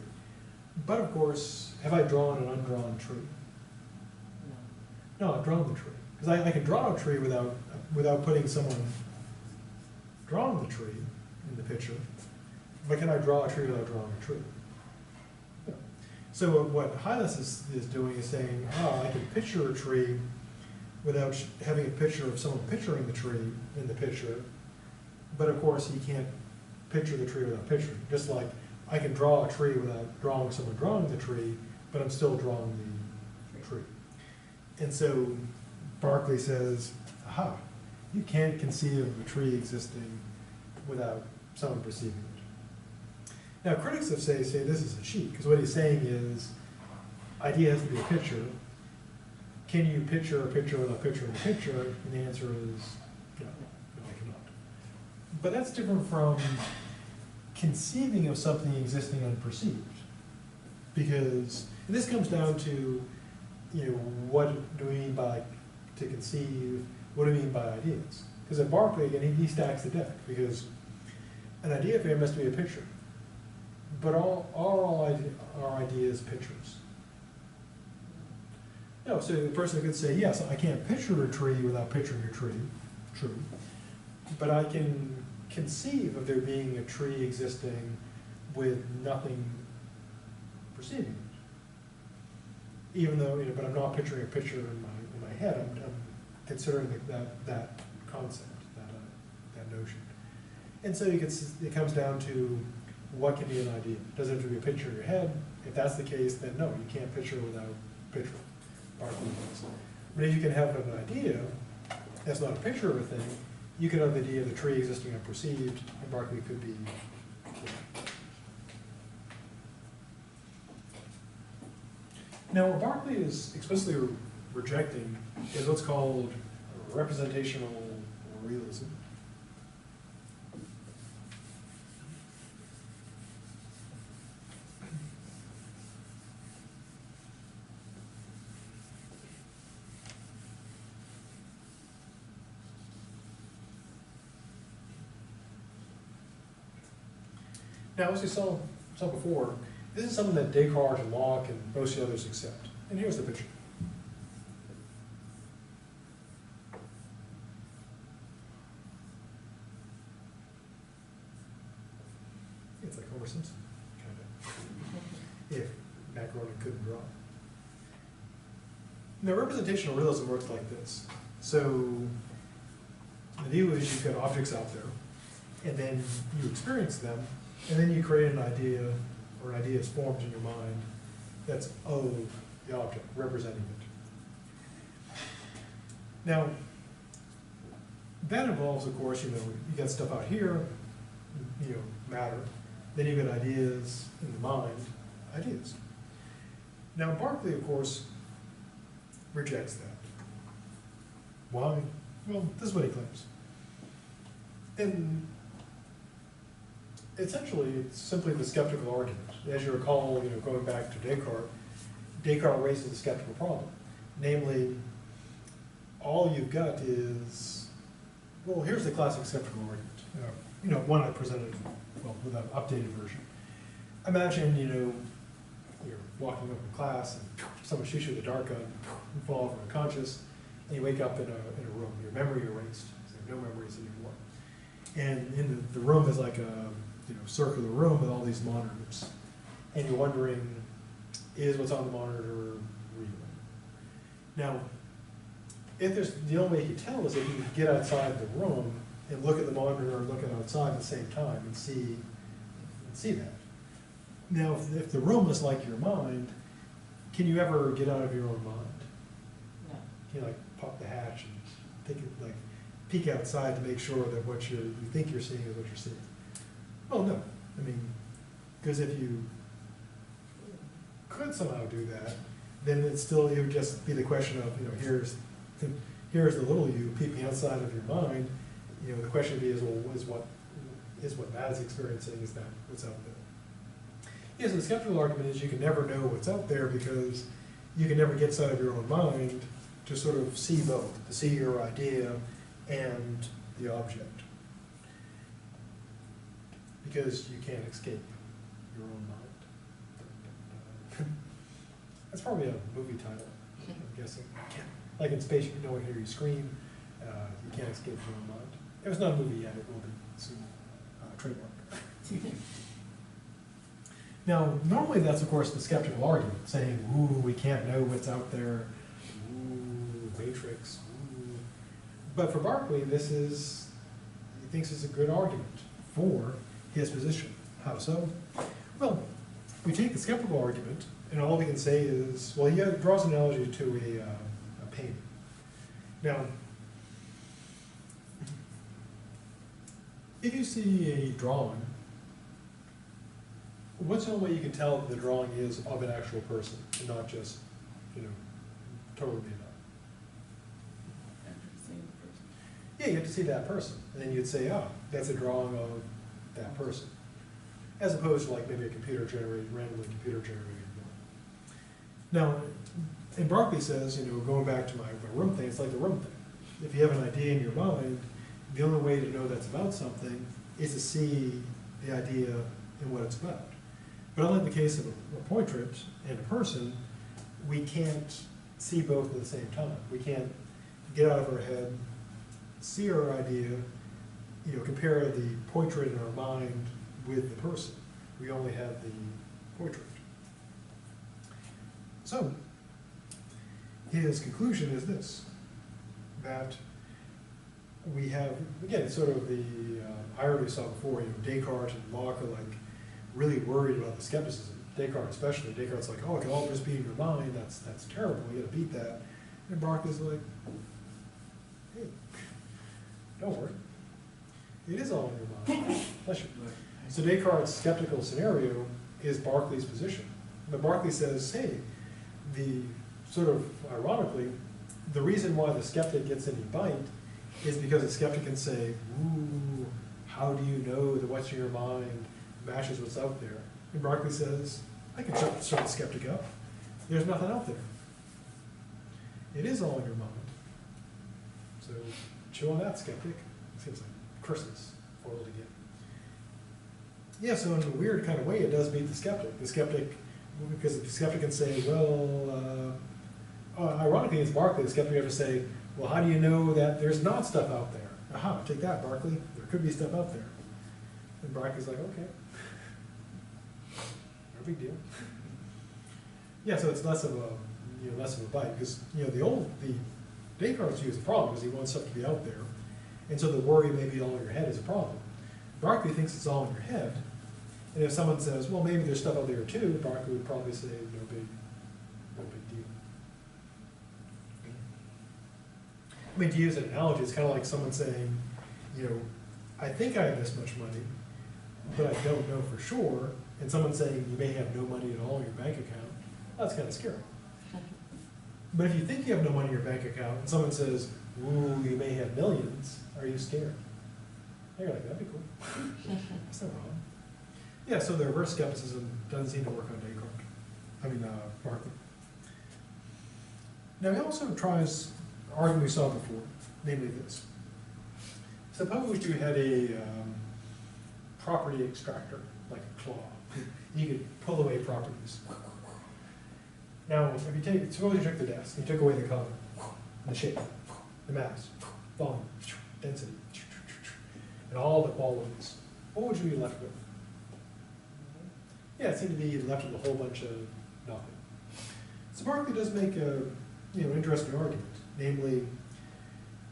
But of course, have I drawn an undrawn tree? No, I've drawn the tree. Because I can draw a tree without putting someone drawing the tree in the picture. But can I draw a tree without drawing a tree? No. So what Hylas is doing is saying, I can picture a tree without having a picture of someone picturing the tree in the picture. But of course, you can't picture the tree without picturing. Just like I can draw a tree without drawing someone drawing the tree, but I'm still drawing the tree. And so Berkeley says, aha, you can't conceive of a tree existing without someone perceiving it. Now, critics of say this is a cheat, because what he's saying is, idea has to be a picture. Can you picture a picture without picturing a picture? And the answer is no, I cannot. But that's different from conceiving of something existing unperceived. Because, and this comes down to, what do we mean by to conceive? What do we mean by ideas? Because at Berkeley, again, he stacks the deck, because an idea for him has to be a picture. But our ideas pictures. No, so the person could say, yes, I can't picture a tree without picturing a tree, true, but I can conceive of there being a tree existing with nothing perceiving it. Even though, but I'm not picturing a picture in my head, I'm considering that concept, that notion. And so it comes down to what can be an idea. Does it have to be a picture in your head? If that's the case, then no, you can't picture without picturing. But if you can have an idea that's not a picture of a thing, you can have the idea of the tree existing unperceived, and Berkeley could be. Now, what Berkeley is explicitly rejecting is what's called representational realism. Now, as we saw before, this is something that Descartes and Locke and most of the others accept. And here's the picture. It's like Homer Simpson, kind of, if macaroni couldn't draw. Now, representational realism works like this. So, the view is you've got objects out there, and then you experience them, and then you create an idea, or an idea is formed in your mind that's of the object, representing it. Now, that involves, of course, you got stuff out here, matter. Then you've got ideas in the mind, ideas. Now, Berkeley, of course, rejects that. Why? Well, this is what he claims. And essentially, it's simply the skeptical argument. As you recall, going back to Descartes raises the skeptical problem. Namely, all you've got is, well, here's the classic skeptical argument. One I presented, with an updated version. Imagine, you're walking up in class and someone shoots you with a dart gun, you fall over unconscious, and you wake up in a room. Your memory erased. There are no memories anymore. And in the room is like a circular room with all these monitors. And you're wondering, is what's on the monitor real? Now, the only way you can tell is if you get outside the room and look at the monitor or look at outside at the same time and see that. Now, if the room is like your mind, can you ever get out of your own mind? No. Can you pop the hatch and peek outside to make sure that what you think you're seeing is what you're seeing? Well, no. Because if you could somehow do that, then it would just be the question of, here's the little you peeping outside of your mind. The question would be what Matt is experiencing, is that what's out there? Yes, the skeptical argument is you can never know what's out there because you can never get outside of your own mind to sort of see both, to see your idea and the object. Because you can't escape your own mind. That's probably a movie title, I'm guessing. Like in Space, no one hear you scream. You can't escape your own mind. It was not a movie yet, it will be soon. Trademark. Now, normally that's, of course, the skeptical argument, saying, ooh, we can't know what's out there. Ooh, Matrix. But for Berkeley, he thinks it's a good argument for his position. How so? Well, we take the skeptical argument, and all we can say is, well, he draws an analogy to a painting. Now, if you see a drawing, what's the only way you can tell that the drawing is of an actual person and not just, totally made up? After seeing the person. Yeah, you have to see that person, and then you'd say, oh, that's a drawing of that person, as opposed to like maybe a randomly computer generated one. Now, and Berkeley says, going back to my room thing, it's like the room thing. If you have an idea in your mind, the only way to know that's about something is to see the idea and what it's about. But unlike the case of a portrait and a person, we can't see both at the same time. We can't get out of our head, see our idea, compare the portrait in our mind with the person. We only have the portrait. So, his conclusion is this, that we have, again, sort of the irony we saw before, Descartes and Locke are like really worried about the skepticism. Descartes especially. Descartes' like, oh, it can all just be in your mind, that's terrible, you gotta beat that. And Berkeley's like, hey, don't worry. It is all in your mind. Bless you. So Descartes' skeptical scenario is Berkeley's position. But Berkeley says, hey, the sort of ironically, the reason why the skeptic gets any bite is because the skeptic can say, ooh, how do you know that what's in your mind matches what's out there? And Berkeley says, I can shut the skeptic up. There's nothing out there. It is all in your mind. So chew on that, skeptic. Seems like curses foiled again. Yeah, so in a weird kind of way, it does beat the skeptic. The skeptic, because the skeptic can say, well, ironically, it's Berkeley. The skeptic ever say, well, how do you know that there's not stuff out there? Aha, take that, Berkeley. There could be stuff out there. And Berkeley's like, okay. No big deal. Yeah, so it's less of a bite, because the Descartes view is a problem because he wants stuff to be out there, and so the worry maybe all in your head is a problem. Berkeley thinks it's all in your head, and if someone says, well, maybe there's stuff out there too, Berkeley would probably say, no big deal. I mean, to use an analogy, it's kind of like someone saying, I think I have this much money, but I don't know for sure, and someone saying you may have no money at all in your bank account, that's kind of scary. But if you think you have no money in your bank account, and someone says, ooh, you may have millions, are you scared? You're like, that'd be cool. That's not wrong. Yeah, so the reverse skepticism doesn't seem to work on Berkeley. Now he also tries the argument we saw before, namely this. Suppose you had a property extractor, like a claw. You could pull away properties. Now, suppose you took the desk, you took away the color, the shape, the mass, volume, density, and all the qualities. What would you be left with? Yeah, it seemed to be left with a whole bunch of nothing. So Berkeley does make a interesting argument, namely,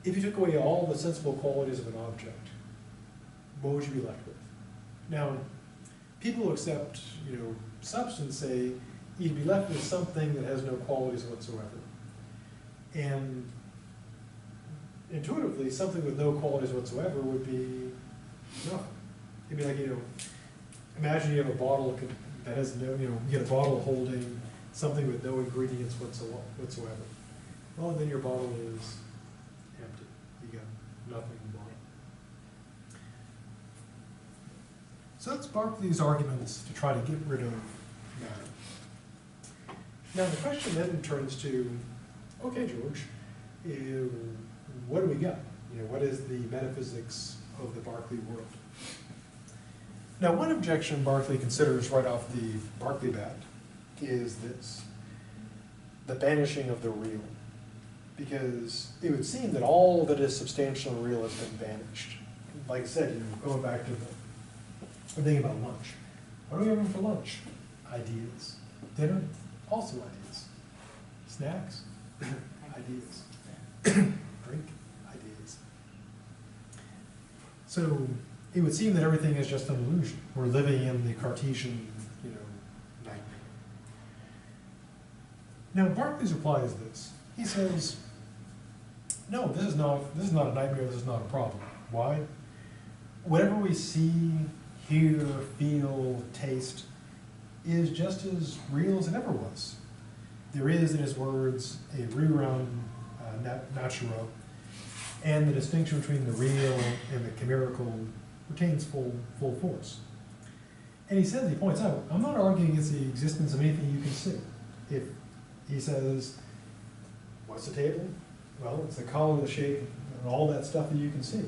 if you took away all the sensible qualities of an object, what would you be left with? Now, people who accept substance say you'd be left with something that has no qualities whatsoever. And intuitively, something with no qualities whatsoever would be nothing. It'd be like, imagine you have a bottle that has no, you get a bottle holding something with no ingredients whatsoever. Well, then your bottle is empty. You got nothing in the bottle. So that's Berkeley's arguments to try to get rid of matter. Now the question then turns to, okay, George, what do we got? What is the metaphysics of the Berkeley world? Now one objection Berkeley considers right off the Berkeley bat is this, the vanishing of the real. Because it would seem that all that is substantial and real has been vanished. Like I said, going back to the thing about lunch. What are we having for lunch? Ideas. Dinner? Also ideas. Snacks? Ideas. Drink? Ideas. So it would seem that everything is just an illusion. We're living in the Cartesian, nightmare. Now Berkeley's reply is this. He says, no, this is not a nightmare, this is not a problem. Why? Whatever we see, hear, feel, taste is just as real as it ever was. There is, in his words, a rerum natura, and the distinction between the real and the chimerical retains full force. And he points out, I'm not arguing against the existence of anything you can see. If he says, what's the table? Well, it's the color, the shape, and all that stuff that you can see.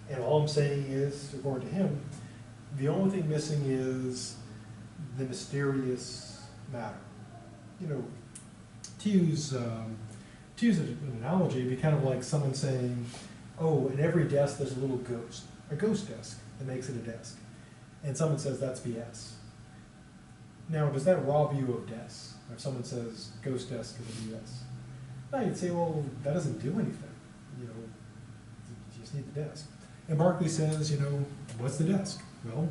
And all I'm saying is, according to him, the only thing missing is the mysterious matter. To use an analogy, it'd be kind of like someone saying, oh, in every desk there's a little ghost, a ghost desk that makes it a desk. And someone says that's BS. Now, does that rob you of desks? If someone says ghost desk is a BS? No, you'd say, well, that doesn't do anything. You just need the desk. And Berkeley says, what's the desk? Well,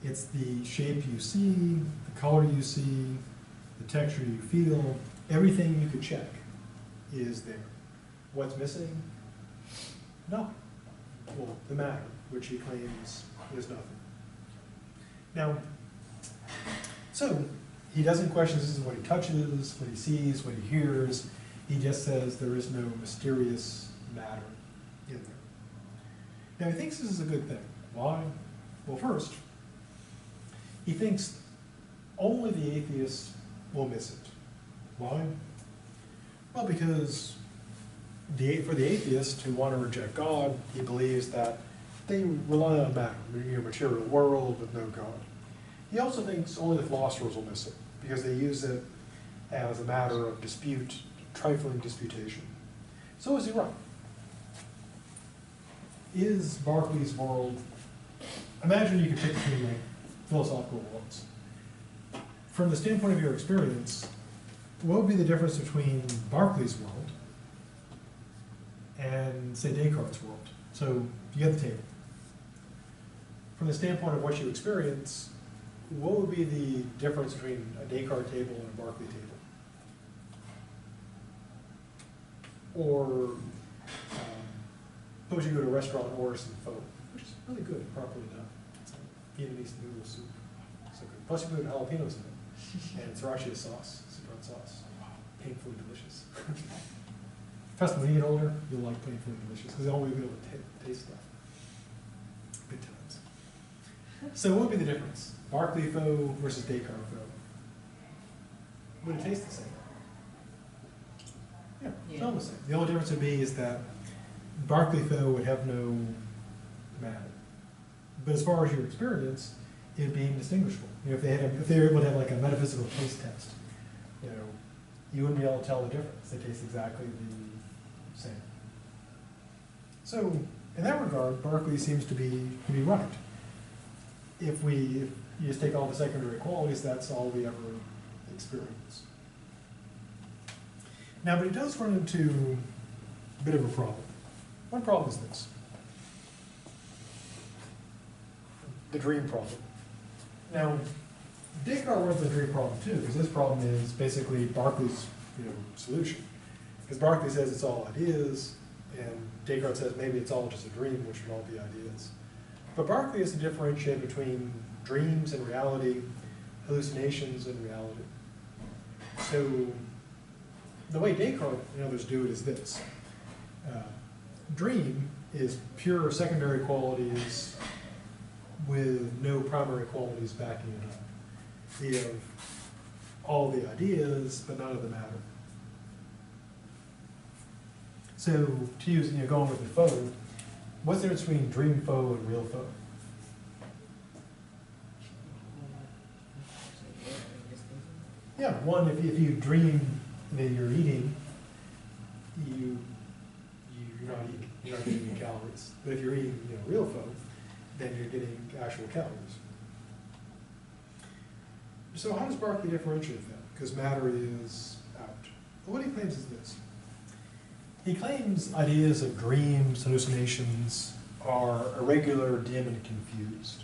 it's the shape you see, the color you see, the texture you feel, everything you could check is there. What's missing? Nothing. Well, the matter, which he claims is nothing. Now, so he doesn't question this is what he touches, what he sees, what he hears. He just says there is no mysterious matter in there. Now, he thinks this is a good thing. Why? Well, first, he thinks only the atheist will miss it. Why? Well, because for the atheist who want to reject God, he believes that they rely on matter, a material world with no God. He also thinks only the philosophers will miss it, because they use it as a matter of dispute, trifling disputation. So is he right? Is Berkeley's world, imagine you could pick between philosophical worlds. From the standpoint of your experience, what would be the difference between Berkeley's world and, say, Descartes' world? So you get the table. From the standpoint of what you experience, what would be the difference between a Descartes table and a Berkeley table? Or suppose you go to a restaurant and order some pho, which is really good, properly done. It's a Vietnamese noodle soup. So good. Plus you put jalapenos in it. And it's actually a sauce, super hot sauce. Wow, painfully delicious. Trust me, when you get older, you'll like painfully delicious, because the only way you'll be able to taste stuff. Good times. So what would be the difference? Berkeley pho versus Descartes pho. Would it taste the same? Yeah, it's almost the same. The only difference would be is that Berkeley pho would have no matter. But as far as your experience, it would be indistinguishable. If they were able to have like a metaphysical taste test, you wouldn't be able to tell the difference. They taste exactly the same. So in that regard, Berkeley seems to be right. If you just take all the secondary qualities, that's all we ever experience. Now, but it does run into a bit of a problem. One problem is this. The dream problem. Now, Descartes runs the dream problem too, because this problem is basically Berkeley's solution. Because Berkeley says it's all ideas, and Descartes says maybe it's all just a dream, which would all be ideas. But Berkeley is to differentiate between dreams and reality, hallucinations and reality. So the way Descartes and others do it is this. Dream is pure secondary qualities with no primary qualities backing it up. You have all the ideas, but none of the matter. So to use, going with the pho, what's the difference between dream pho and real pho? Yeah, one, if you dream that you're eating, you're not eating any calories. But if you're eating real pho, then you're getting actual calories. So how does Berkeley differentiate that? Because matter is out. Well, what he claims is this. He claims ideas of dreams, hallucinations, are irregular, dim, and confused.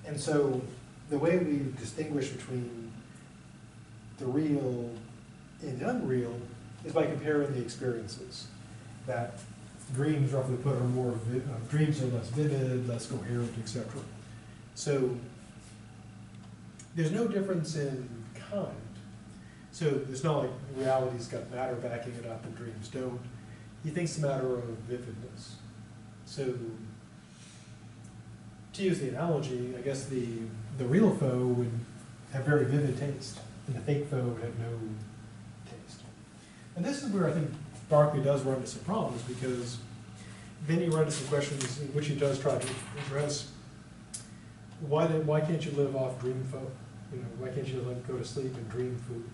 And so the way we distinguish between the real and the unreal is by comparing the experiences. That dreams, roughly put, are more, dreams are less vivid, less coherent, etc. So there's no difference in kind. So it's not like reality's got matter backing it up and dreams don't. He thinks it's a matter of vividness. So to use the analogy, I guess the real foe would have very vivid taste, and the fake foe would have no taste. And this is where I think Berkeley does run into some problems, because then you run into some questions in which he does try to address why can't you live off dream foe? You know, why can't you go to sleep and dream food?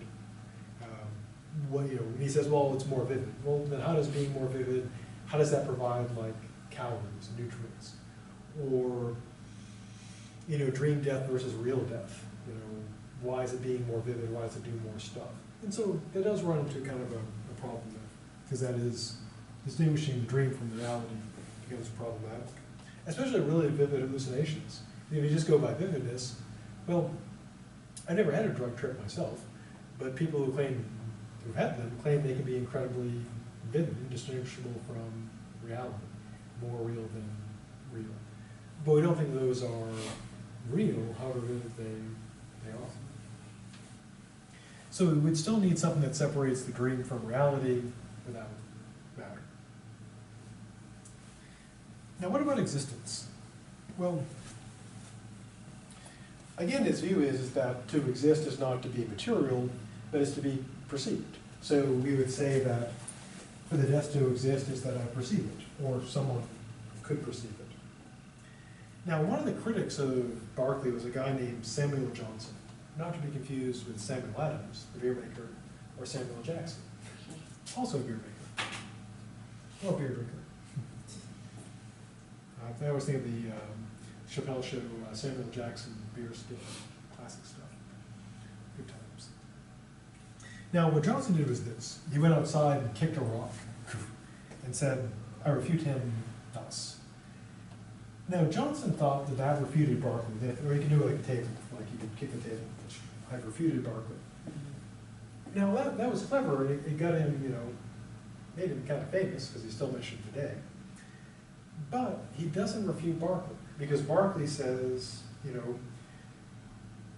And he says, well, it's more vivid. Well, then how does being more vivid, how does that provide like calories, nutrients? Or, dream death versus real death. Why is it being more vivid? Why does it do more stuff? And so it does run into kind of a problem there, because that is distinguishing the dream from reality becomes problematic, especially really vivid hallucinations. If you just go by vividness, well, I never had a drug trip myself, but people who had them claim they can be incredibly vivid, indistinguishable from reality, more real than real. But we don't think those are real, however vivid they are. So we would still need something that separates the dream from reality without matter. Now what about existence? Well, again, his view is that to exist is not to be material, but is to be perceived. So we would say that for the death to exist is that I perceive it, or someone could perceive it. Now, one of the critics of Berkeley was a guy named Samuel Johnson, not to be confused with Samuel Adams, the beer maker, or Samuel Jackson, also a beer maker, or a beer drinker. I always think of the Chappelle Show, Samuel Jackson beer skin, classic stuff. Good times. Now, what Johnson did was this. He went outside and kicked a rock and said, I refute him thus. Now, Johnson thought that that refuted Berkeley, or you can do it like a table, like you could kick a table, which I've refuted Berkeley. Now, that was clever, and it got him, made him kind of famous, because he's still mentioned today. But he doesn't refute Berkeley, because Berkeley says,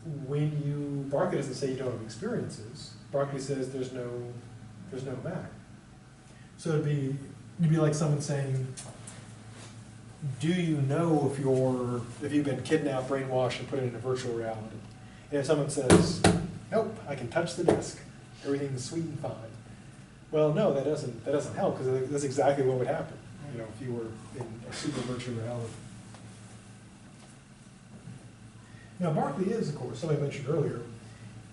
Berkeley doesn't say you don't have experiences. Berkeley says there's no matter. So it'd be like someone saying, do you know if you've been kidnapped, brainwashed, and put into virtual reality? And if someone says, nope, I can touch the disk, everything's sweet and fine. Well, no, that doesn't help, because that's exactly what would happen, if you were in a super virtual reality. Now, Berkeley is, of course, somebody mentioned earlier,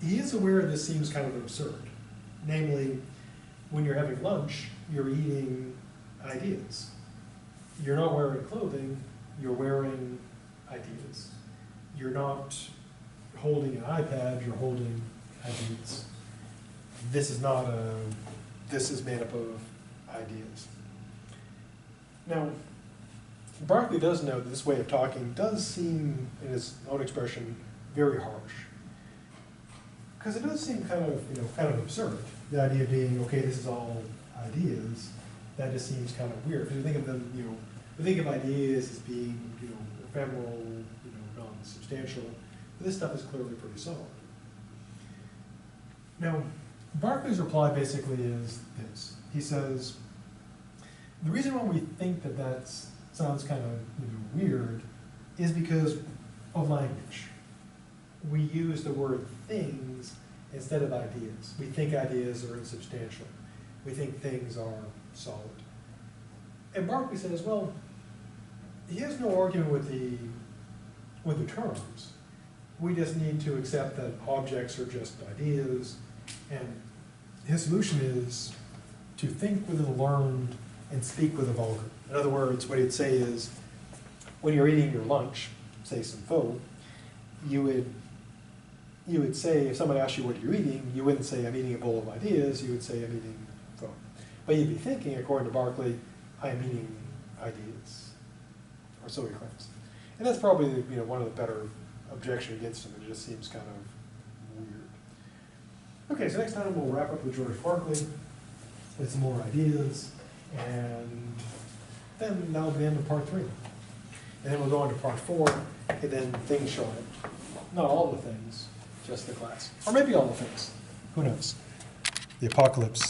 he is aware this seems kind of absurd. Namely, when you're having lunch, you're eating ideas. You're not wearing clothing, you're wearing ideas. You're not holding an iPad, you're holding ideas. This is made up of ideas. Now, Berkeley does know that this way of talking does seem, in his own expression, very harsh. Because it does seem kind of absurd. The idea being, okay, this is all ideas, that just seems kind of weird. Because we think of them, we think of ideas as being, ephemeral, non-substantial. But this stuff is clearly pretty solid. Now, Berkeley's reply basically is this. He says, the reason why we think that sounds kind of weird is because of language. We use the word things instead of ideas. We think ideas are insubstantial. We think things are solid. And Berkeley says, well, he has no argument with the terms. We just need to accept that objects are just ideas, and his solution is to think with the learned and speak with the vulgar. In other words, what he'd say is, when you're eating your lunch, say some pho, you would say, if someone asked you what you're eating, you wouldn't say, I'm eating a bowl of ideas, you would say, I'm eating pho. But you'd be thinking, according to Berkeley, I'm eating ideas. or so he claims. And that's probably, you know, one of the better objections against him. It just seems kind of weird. Okay, so next time we'll wrap up with George Berkeley with some more ideas, and then that'll be the end of part 3. And then we'll go on to part 4, and then things show up. Not all the things, just the class. Or maybe all the things. Who knows? The apocalypse